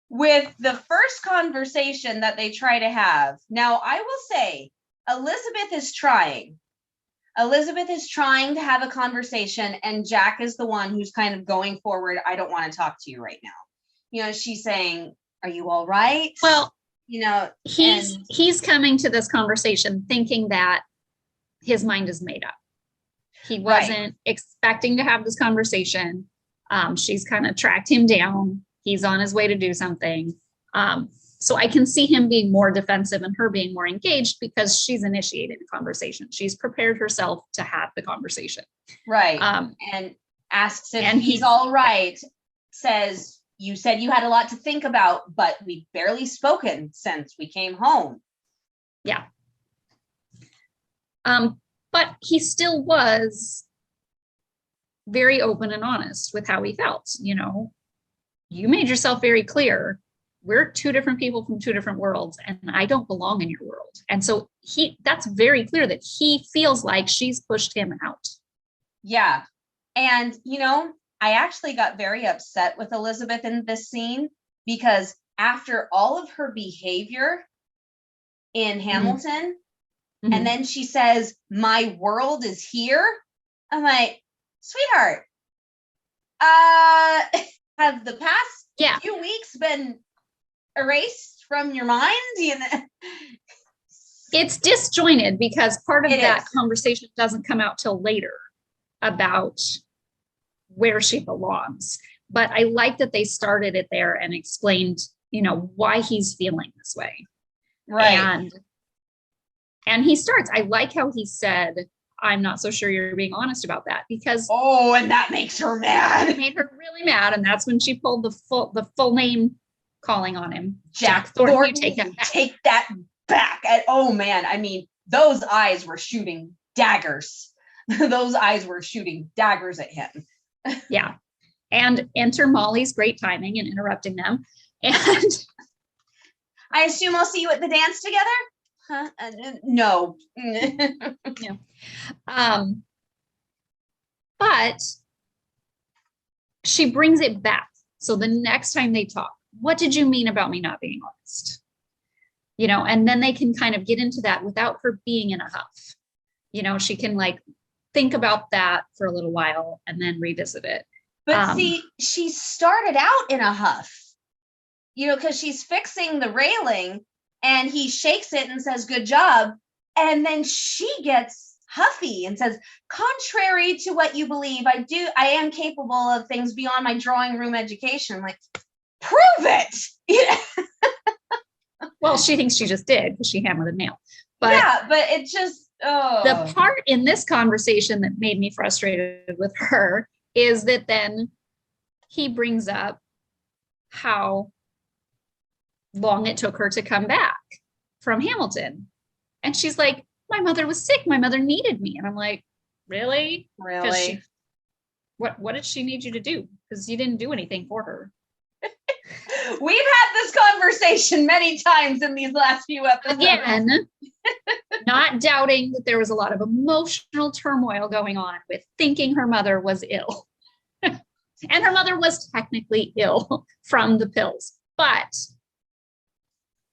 [SPEAKER 1] with the first conversation that they try to have, now I will say Elizabeth is trying to have a conversation, and Jack is the one who's kind of going forward. I don't want to talk to you right now. She's saying, are you all right?
[SPEAKER 2] Well, he's coming to this conversation thinking that his mind is made up. He wasn't expecting to have this conversation. She's kind of tracked him down. He's on his way to do something. So I can see him being more defensive and her being more engaged, because she's initiated the conversation. She's prepared herself to have the conversation.
[SPEAKER 1] Right. And asks if he's all right, says, you said you had a lot to think about, but we've barely spoken since we came home.
[SPEAKER 2] Yeah. But he still was very open and honest with how he felt. You know, you made yourself very clear. We're two different people from two different worlds, and I don't belong in your world. And so that's very clear that he feels like she's pushed him out.
[SPEAKER 1] Yeah. And, you know, I actually got very upset with Elizabeth in this scene because after all of her behavior in Hamilton,
[SPEAKER 2] Mm-hmm.
[SPEAKER 1] and then she says, my world is here. I'm like, sweetheart, have the past few weeks been erased from your mind? You know?
[SPEAKER 2] It's disjointed because part of that
[SPEAKER 1] is.
[SPEAKER 2] Conversation doesn't come out till later about where she belongs. But I like that they started it there and explained, you know, why he's feeling this way.
[SPEAKER 1] Right.
[SPEAKER 2] And he starts, I like how he said, I'm not so sure you're being honest about that, because
[SPEAKER 1] and that makes her mad.
[SPEAKER 2] It made her really mad. And that's when she pulled the full name calling on him.
[SPEAKER 1] Jack Thornton, you take that back. And oh man, I mean, those eyes were shooting daggers. Those eyes were shooting daggers at him.
[SPEAKER 2] Yeah. And enter Molly's great timing in interrupting them. And
[SPEAKER 1] I assume I'll see you at the dance together? Huh? No.
[SPEAKER 2] No. But she brings it back. So the next time they talk, what did you mean about me not being honest? You know, and then they can kind of get into that without her being in a huff. You know, she can like think about that for a little while and then revisit it.
[SPEAKER 1] But see, she started out in a huff, you know, because she's fixing the railing and he shakes it and says, good job. And then she gets huffy and says, contrary to what you believe, I am capable of things beyond my drawing room education. Like, prove it. Yeah.
[SPEAKER 2] Well, she thinks she just did because she hammered a nail. But
[SPEAKER 1] yeah, but it just,
[SPEAKER 2] the part in this conversation that made me frustrated with her is that then he brings up how long it took her to come back from Hamilton. And she's like, my mother was sick. My mother needed me. And I'm like, really?
[SPEAKER 1] Really?
[SPEAKER 2] What did she need you to do? Because you didn't do anything for her.
[SPEAKER 1] We've had this conversation many times in these last few episodes.
[SPEAKER 2] Again, not doubting that there was a lot of emotional turmoil going on with thinking her mother was ill. And her mother was technically ill from the pills, but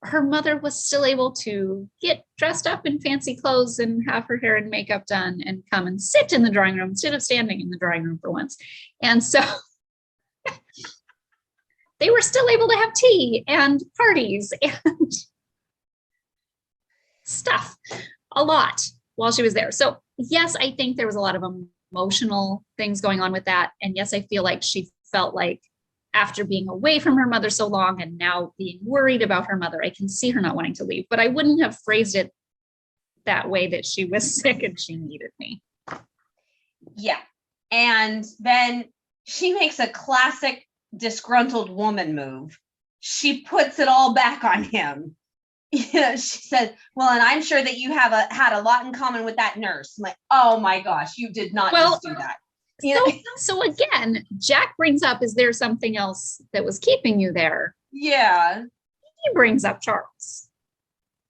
[SPEAKER 2] her mother was still able to get dressed up in fancy clothes and have her hair and makeup done and come and sit in the drawing room instead of standing in the drawing room for once. And so they were still able to have tea and parties and stuff a lot while she was there. So yes, I think there was a lot of emotional things going on with that. And yes, I feel like she felt like after being away from her mother so long and now being worried about her mother, I can see her not wanting to leave, but I wouldn't have phrased it that way, that she was sick and she needed me.
[SPEAKER 1] Yeah. And then she makes a classic disgruntled woman move. She puts it all back on him. You know, she said, well, and I'm sure that you have had a lot in common with that nurse. I'm like, oh my gosh, you did not just do that.
[SPEAKER 2] So again, Jack brings up, is there something else that was keeping you there?
[SPEAKER 1] Yeah.
[SPEAKER 2] He brings up Charles.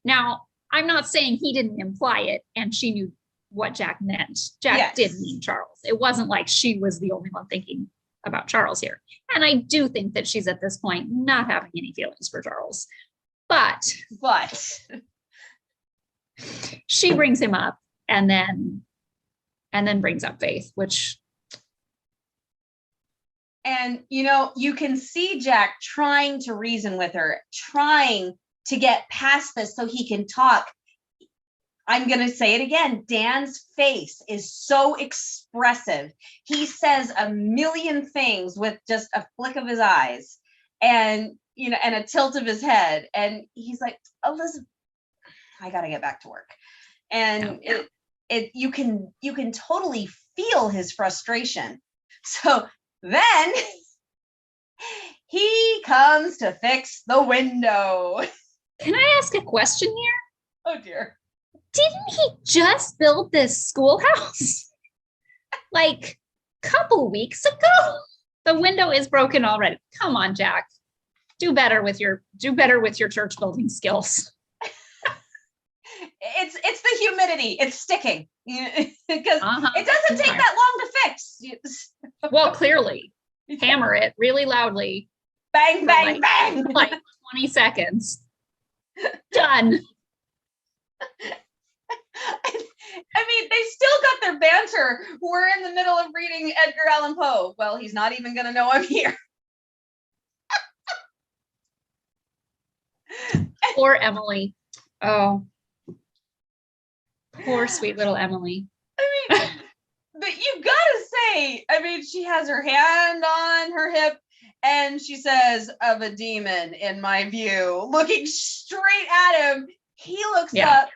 [SPEAKER 2] Now, I'm not saying he didn't imply it and she knew what Jack meant. Jack did mean Charles. It wasn't like she was the only one thinking about Charles here. And I do think that she's at this point not having any feelings for Charles. But she brings him up and then brings up Faith, which.
[SPEAKER 1] And, you know, you can see Jack trying to reason with her, trying to get past this so he can talk. I'm going to say it again. Dan's face is so expressive. He says a million things with just a flick of his eyes and, you know, and a tilt of his head. And he's like, Elizabeth, I got to get back to work. And you can totally feel his frustration. So then He comes to fix the window.
[SPEAKER 2] Can I ask a question here?
[SPEAKER 1] Oh dear.
[SPEAKER 2] Didn't he just build this schoolhouse like a couple weeks ago? The window is broken already. Come on, Jack. Do better with your church building skills.
[SPEAKER 1] It's the humidity. It's sticking because it doesn't take that long to fix.
[SPEAKER 2] Well, clearly, hammer it really loudly.
[SPEAKER 1] Bang, bang, bang.
[SPEAKER 2] Like 20 seconds. Done.
[SPEAKER 1] I mean, they still got their banter. We're in the middle of reading Edgar Allan Poe. Well, he's not even going to know I'm here.
[SPEAKER 2] Poor Emily. Oh. Poor sweet little Emily.
[SPEAKER 1] I mean, but you gotta say, I mean, she has her hand on her hip and she says, of a demon, in my view, looking straight at him. He looks up,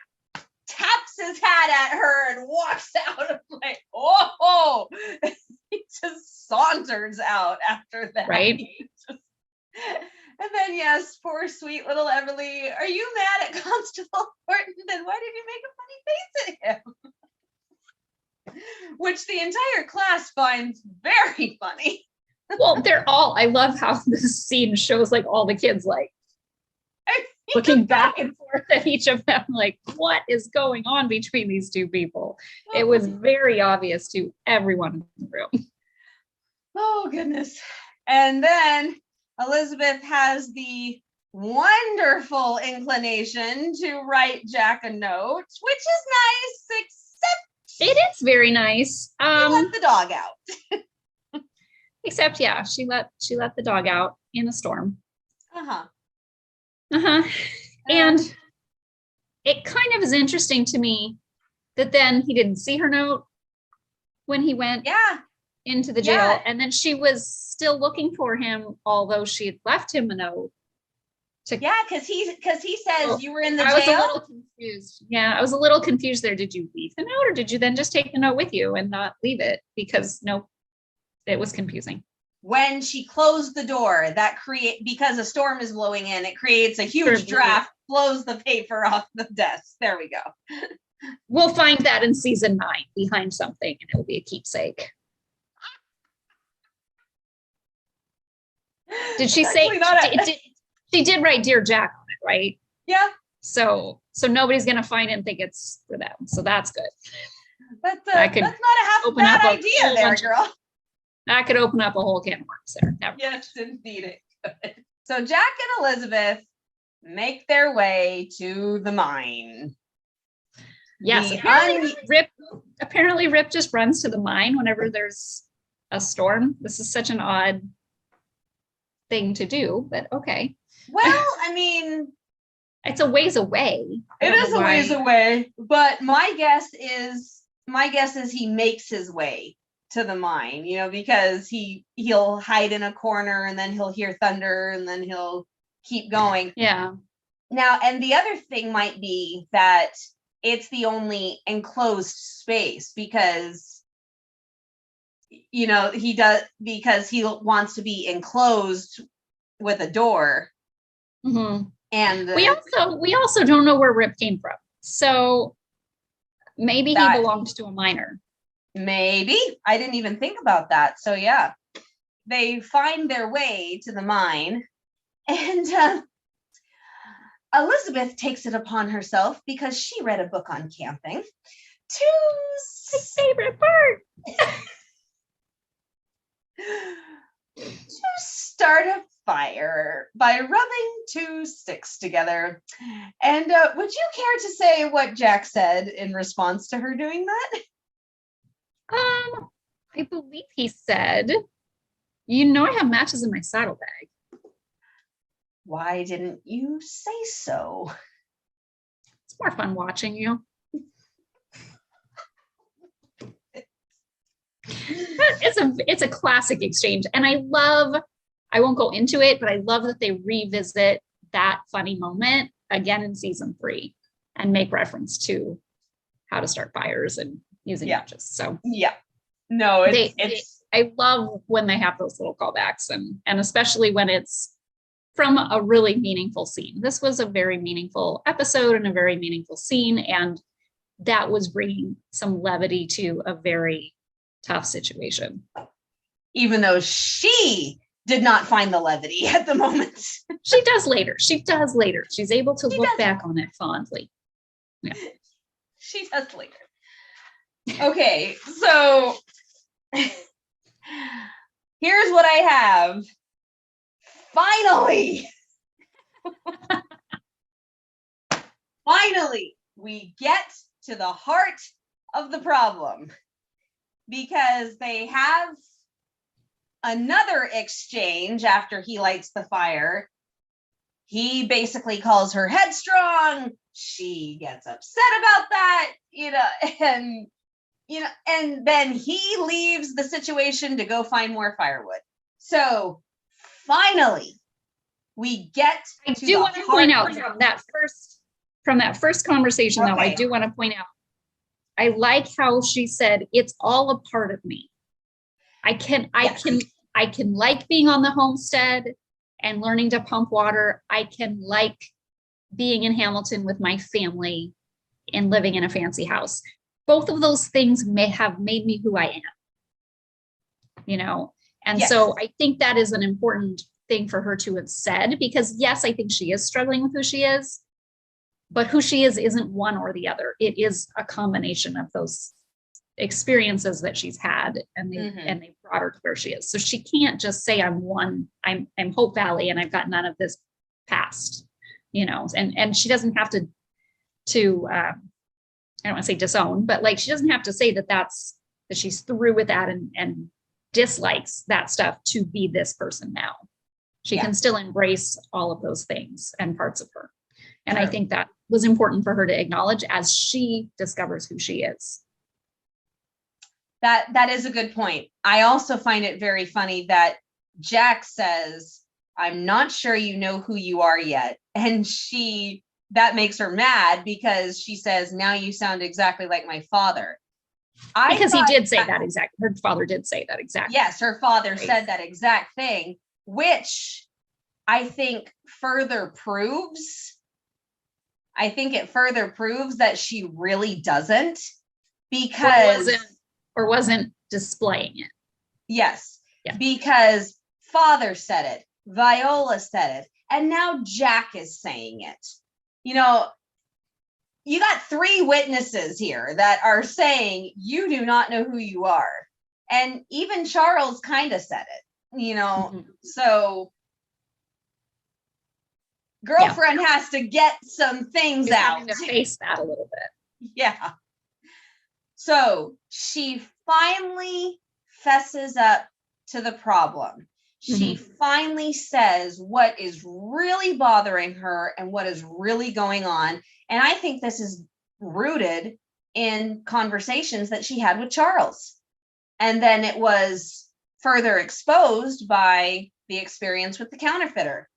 [SPEAKER 1] taps his hat at her and walks out. I'm like, oh, he just saunters out after that.
[SPEAKER 2] Right.
[SPEAKER 1] And then, yes, poor sweet little Emily. Are you mad at Constable Horton? Then why did you make a funny face at him? Which the entire class finds very funny.
[SPEAKER 2] Well, I love how this scene shows like all the kids like looking back and forth at each of them, like, what is going on between these two people? It was very obvious to everyone in the room.
[SPEAKER 1] Oh, goodness. And then Elizabeth has the wonderful inclination to write Jack a note, which is nice, except
[SPEAKER 2] it is very nice.
[SPEAKER 1] She let the dog out.
[SPEAKER 2] Except, yeah, she let the dog out in a storm.
[SPEAKER 1] Uh-huh.
[SPEAKER 2] And it kind of is interesting to me that then he didn't see her note when he went into the jail. And then she was still looking for him, although she had left him a note.
[SPEAKER 1] Because he says you were in the jail.
[SPEAKER 2] I was a little confused. Yeah, I was a little confused there. Did you leave the note or did you then just take the note with you and not leave it? Because nope, it was confusing.
[SPEAKER 1] When she closed the door, because a storm is blowing in, it creates a huge draft, blows the paper off the desk. There we go.
[SPEAKER 2] We'll find that in season 9 behind something, and it will be a keepsake. Did she say she did write Dear Jack on it, right?
[SPEAKER 1] Yeah.
[SPEAKER 2] So nobody's gonna find it and think it's for them. So that's good.
[SPEAKER 1] That's not a half bad idea there, girl.
[SPEAKER 2] That could open up a whole can of worms there. Never
[SPEAKER 1] yes, indeed it could. So Jack and Elizabeth make their way to the mine.
[SPEAKER 2] Yes, apparently Rip just runs to the mine whenever there's a storm. This is such an odd thing to do, but okay.
[SPEAKER 1] Well, I mean,
[SPEAKER 2] it's a ways away.
[SPEAKER 1] It is a ways away, but my guess is he makes his way to the mine, because he'll hide in a corner and then he'll hear thunder and then he'll keep going.
[SPEAKER 2] Yeah.
[SPEAKER 1] Now, and the other thing might be that it's the only enclosed space because he wants to be enclosed with a door.
[SPEAKER 2] Mm-hmm.
[SPEAKER 1] And
[SPEAKER 2] we also don't know where Rip came from. So maybe he belonged to a miner.
[SPEAKER 1] Maybe. I didn't even think about that. So yeah, they find their way to the mine and Elizabeth takes it upon herself because she read a book on camping
[SPEAKER 2] my favorite part.
[SPEAKER 1] To start a fire by rubbing 2 sticks together. And would you care to say what Jack said in response to her doing that?
[SPEAKER 2] I believe he said, I have matches in my saddlebag.
[SPEAKER 1] Why didn't you say so?
[SPEAKER 2] It's more fun watching you. It's a classic exchange. And I won't go into it, but I love that they revisit that funny moment again in season 3 and make reference to how to start fires and using matches. So
[SPEAKER 1] yeah, no,
[SPEAKER 2] I love when they have those little callbacks, and especially when it's from a really meaningful scene. This was a very meaningful episode and a very meaningful scene, and that was bringing some levity to a very tough situation.
[SPEAKER 1] Even though she did not find the levity at the moment.
[SPEAKER 2] She does later. She's able to look back on it fondly. Yeah.
[SPEAKER 1] She does later. Okay, so here's what I have. Finally, we get to the heart of the problem, because they have another exchange after he lights the fire. He basically calls her headstrong. She gets upset about that, and then he leaves the situation to go find more firewood. So finally, we get
[SPEAKER 2] I do want to point out from that first conversation, though, I do want to point out, I like how she said, it's all a part of me. I can like being on the homestead and learning to pump water. I can like being in Hamilton with my family and living in a fancy house. Both of those things may have made me who I am, And so I think that is an important thing for her to have said, because yes, I think she is struggling with who she is, but who she is isn't one or the other. It is a combination of those experiences that she's had, and they brought her to where she is. So she can't just say I'm Hope Valley and I've got none of this past, and she doesn't have to I don't want to say disown, but like, she doesn't have to say that she's through with that and dislikes that stuff to be this person now. She can still embrace all of those things and parts of her. And I think that was important for her to acknowledge as she discovers who she is.
[SPEAKER 1] That is a good point. I also find it very funny that Jack says, I'm not sure you know who you are yet. And that makes her mad, because she says, now you sound exactly like my father.
[SPEAKER 2] Because he did say that exact. Her father did say that exactly.
[SPEAKER 1] Yes, her father said that exact thing, which I think further proves that she really doesn't, because
[SPEAKER 2] wasn't displaying it.
[SPEAKER 1] Yes, because father said it, Viola said it, and now Jack is saying it. You got 3 witnesses here that are saying you do not know who you are. And even Charles kind of said it, so girlfriend has to get some things out.
[SPEAKER 2] Having to face that a little bit.
[SPEAKER 1] Yeah. So she finally fesses up to the problem. She finally says what is really bothering her and what is really going on. And I think this is rooted in conversations that she had with Charles. And then it was further exposed by the experience with the counterfeiter.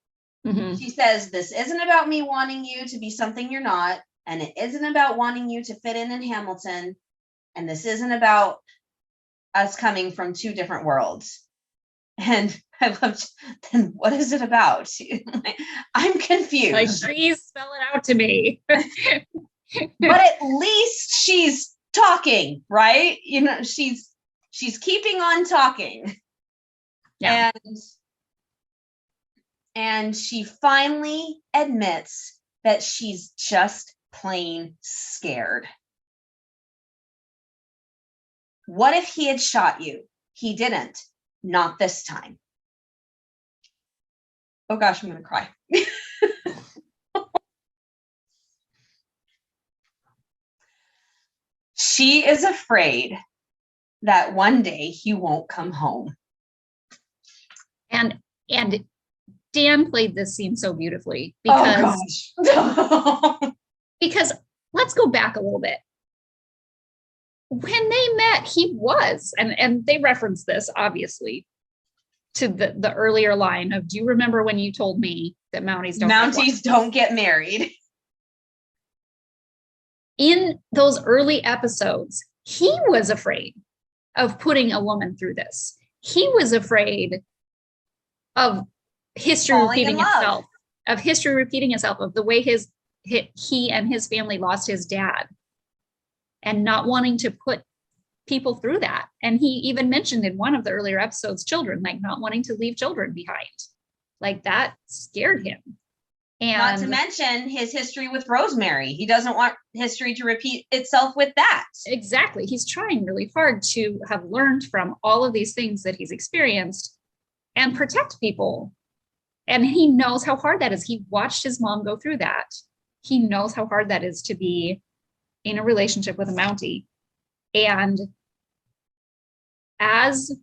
[SPEAKER 1] She says, this isn't about me wanting you to be something you're not. And it isn't about wanting you to fit in Hamilton. And this isn't about us coming from 2 different worlds. And I loved, then what is it about? I'm confused.
[SPEAKER 2] Like, please spell it out to me.
[SPEAKER 1] But at least she's talking, right? She's keeping on talking.
[SPEAKER 2] Yeah.
[SPEAKER 1] And she finally admits that she's just plain scared. What if he had shot you? He didn't. Not this time. Oh gosh, I'm going to cry. She is afraid that one day he won't come home.
[SPEAKER 2] And Dan played this scene so beautifully, because because let's go back a little bit. When they met, he was, and they referenced this obviously to the earlier line of, do you remember when you told me that Mounties
[SPEAKER 1] don't get married?
[SPEAKER 2] In those early episodes, he was afraid of putting a woman through this. he was afraid of history
[SPEAKER 1] Falling in
[SPEAKER 2] repeating
[SPEAKER 1] love.
[SPEAKER 2] itself, of history repeating itself, of the way he and his family lost his dad, and not wanting to put people through that. And he even mentioned in one of the earlier episodes, children, like not wanting to leave children behind. Like that scared him. And
[SPEAKER 1] not to mention his history with Rosemary. He doesn't want history to repeat itself with that.
[SPEAKER 2] Exactly. He's trying really hard to have learned from all of these things that he's experienced and protect people. And he knows how hard that is. He watched his mom go through that. He knows how hard that is to be in a relationship with a Mountie. And as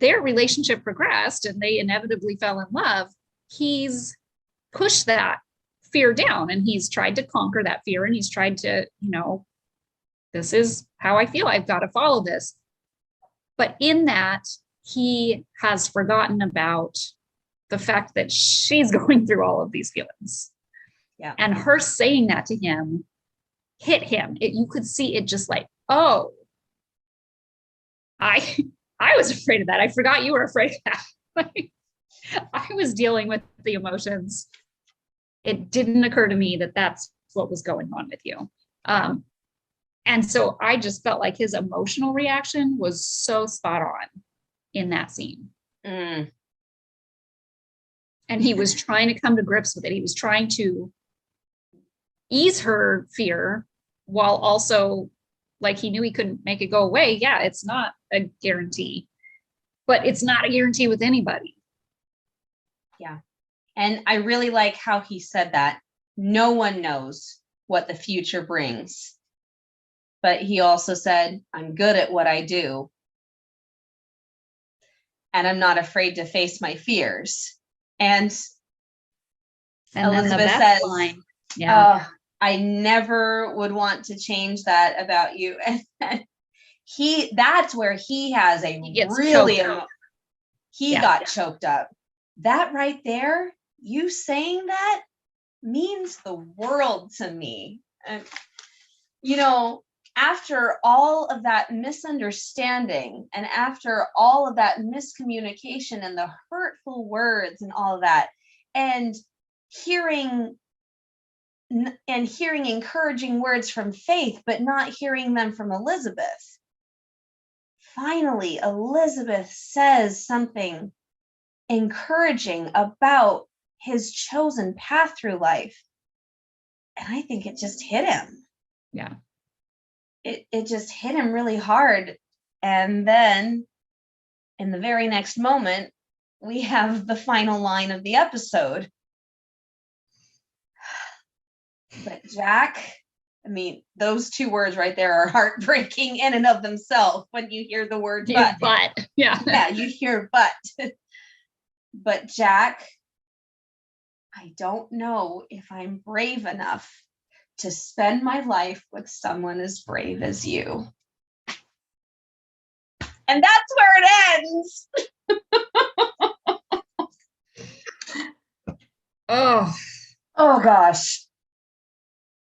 [SPEAKER 2] their relationship progressed and they inevitably fell in love, he's pushed that fear down, and he's tried to conquer that fear, and he's tried to, this is how I feel. I've got to follow this. But in that, he has forgotten about the fact that she's going through all of these feelings.
[SPEAKER 1] Yeah.
[SPEAKER 2] And her saying that to him hit him. You could see it just like, oh, I was afraid of that. I forgot you were afraid of that. Like, I was dealing with the emotions. It didn't occur to me that that's what was going on with you. And so I just felt like his emotional reaction was so spot on in that scene.
[SPEAKER 1] Mm.
[SPEAKER 2] And he was trying to come to grips with it. He was trying to ease her fear while also, like, he knew he couldn't make it go away. Yeah, it's not a guarantee, but it's not a guarantee with anybody.
[SPEAKER 1] Yeah. And I really like how he said that. No one knows what the future brings. But he also said, I'm good at what I do. And I'm not afraid to face my fears. And Elizabeth says, line. Yeah. I never would want to change that about you. And that's where he has a really, got choked up. That right there, you saying that means the world to me. And, after all of that misunderstanding and after all of that miscommunication and the hurtful words and all of that, and hearing encouraging words from Faith, but not hearing them from Elizabeth. Finally, Elizabeth says something encouraging about his chosen path through life. And I think it just hit him.
[SPEAKER 2] Yeah.
[SPEAKER 1] It just hit him really hard. And then in the very next moment, we have the final line of the episode. But Jack, I mean, those two words right there are heartbreaking in and of themselves when you hear the word but.
[SPEAKER 2] Yeah.
[SPEAKER 1] Yeah, you hear but. But Jack, I don't know if I'm brave enough to spend my life with someone as brave as you. And that's where it ends. Oh gosh.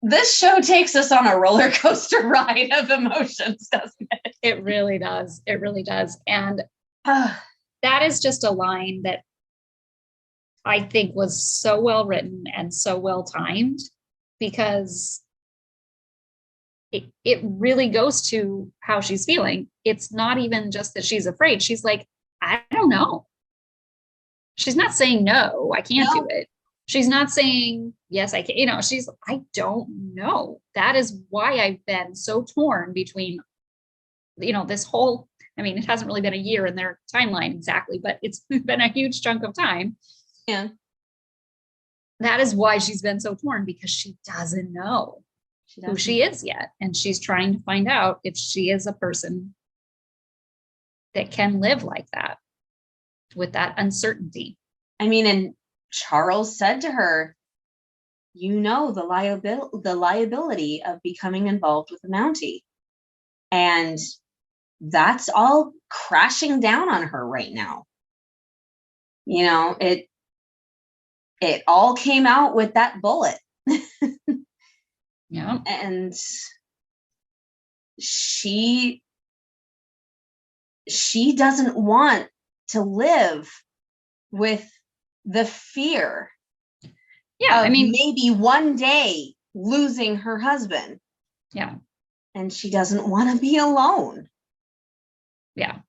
[SPEAKER 1] This show takes us on a roller coaster ride of emotions, doesn't it?
[SPEAKER 2] It really does. It really does. And that is just a line that I think was so well written and so well timed, because it really goes to how she's feeling. It's not even just that she's afraid. She's like, I don't know. She's not saying no, I can't do it. She's not saying, yes, I can, I don't know. That is why I've been so torn between, this whole, it hasn't really been a year in their timeline exactly, but it's been a huge chunk of time.
[SPEAKER 1] Yeah.
[SPEAKER 2] That is why she's been so torn, because she doesn't know who she is yet. And she's trying to find out if she is a person that can live like that, with that uncertainty.
[SPEAKER 1] And Charles said to her, the liability of becoming involved with a Mountie. And that's all crashing down on her right now. It all came out with that bullet.
[SPEAKER 2] Yeah.
[SPEAKER 1] And she she doesn't want to live with the fear
[SPEAKER 2] Yeah,
[SPEAKER 1] of
[SPEAKER 2] I mean,
[SPEAKER 1] maybe one day losing her husband.
[SPEAKER 2] yeah,
[SPEAKER 1] And she doesn't want to be alone.
[SPEAKER 2] yeah.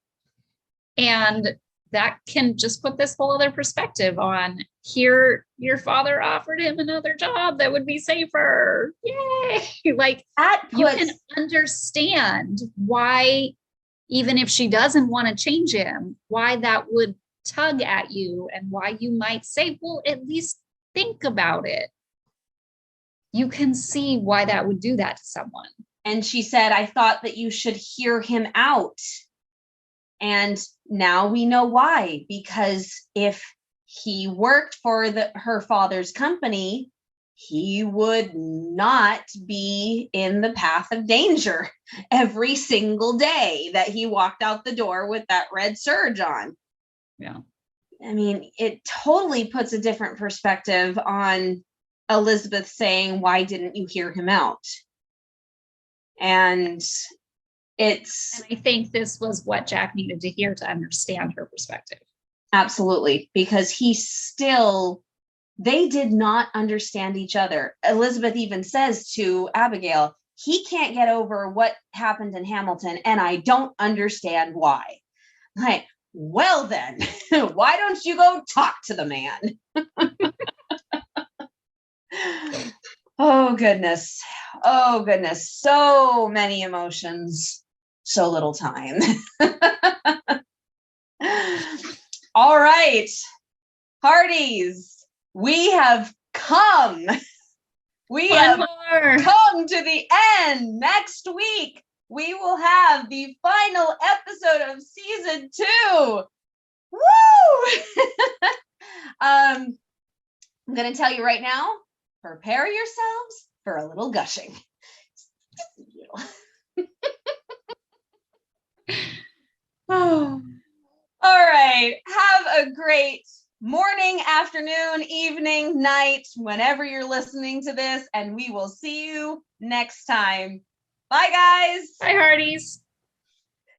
[SPEAKER 2] And that can just put this whole other perspective on here. Your father offered him another job that would be safer. Yay. Like
[SPEAKER 1] That
[SPEAKER 2] you
[SPEAKER 1] puts,
[SPEAKER 2] can understand why, even if she doesn't want to change him, why that would tug at you and why you might say, well, at least think about it. You can see why that would do that to someone.
[SPEAKER 1] and she said, I thought that you should hear him out. And now we know why, because if he worked for her father's company, he would not be in the path of danger every single day that he walked out the door with that red surge on.
[SPEAKER 2] Yeah.
[SPEAKER 1] I mean, it totally puts a different perspective on Elizabeth saying, why didn't you hear him out? And it's,
[SPEAKER 2] And I think this was what Jack needed to hear to understand her perspective.
[SPEAKER 1] absolutely, because they did not understand each other. Elizabeth even says to Abigail, he can't get over what happened in Hamilton, and I don't understand why. Like, well then, why don't you go talk to the man? Oh goodness. Oh goodness. So many emotions, so little time. All right. Hearties, we have come. We have come to the end. Next week, we will have the final episode of season 2. Woo! I'm going to tell you right now, prepare yourselves for a little gushing. Oh. All right. Have a great morning, afternoon, evening, night, whenever you're listening to this, and we will see you next time. Bye, guys.
[SPEAKER 2] Bye, Hearties.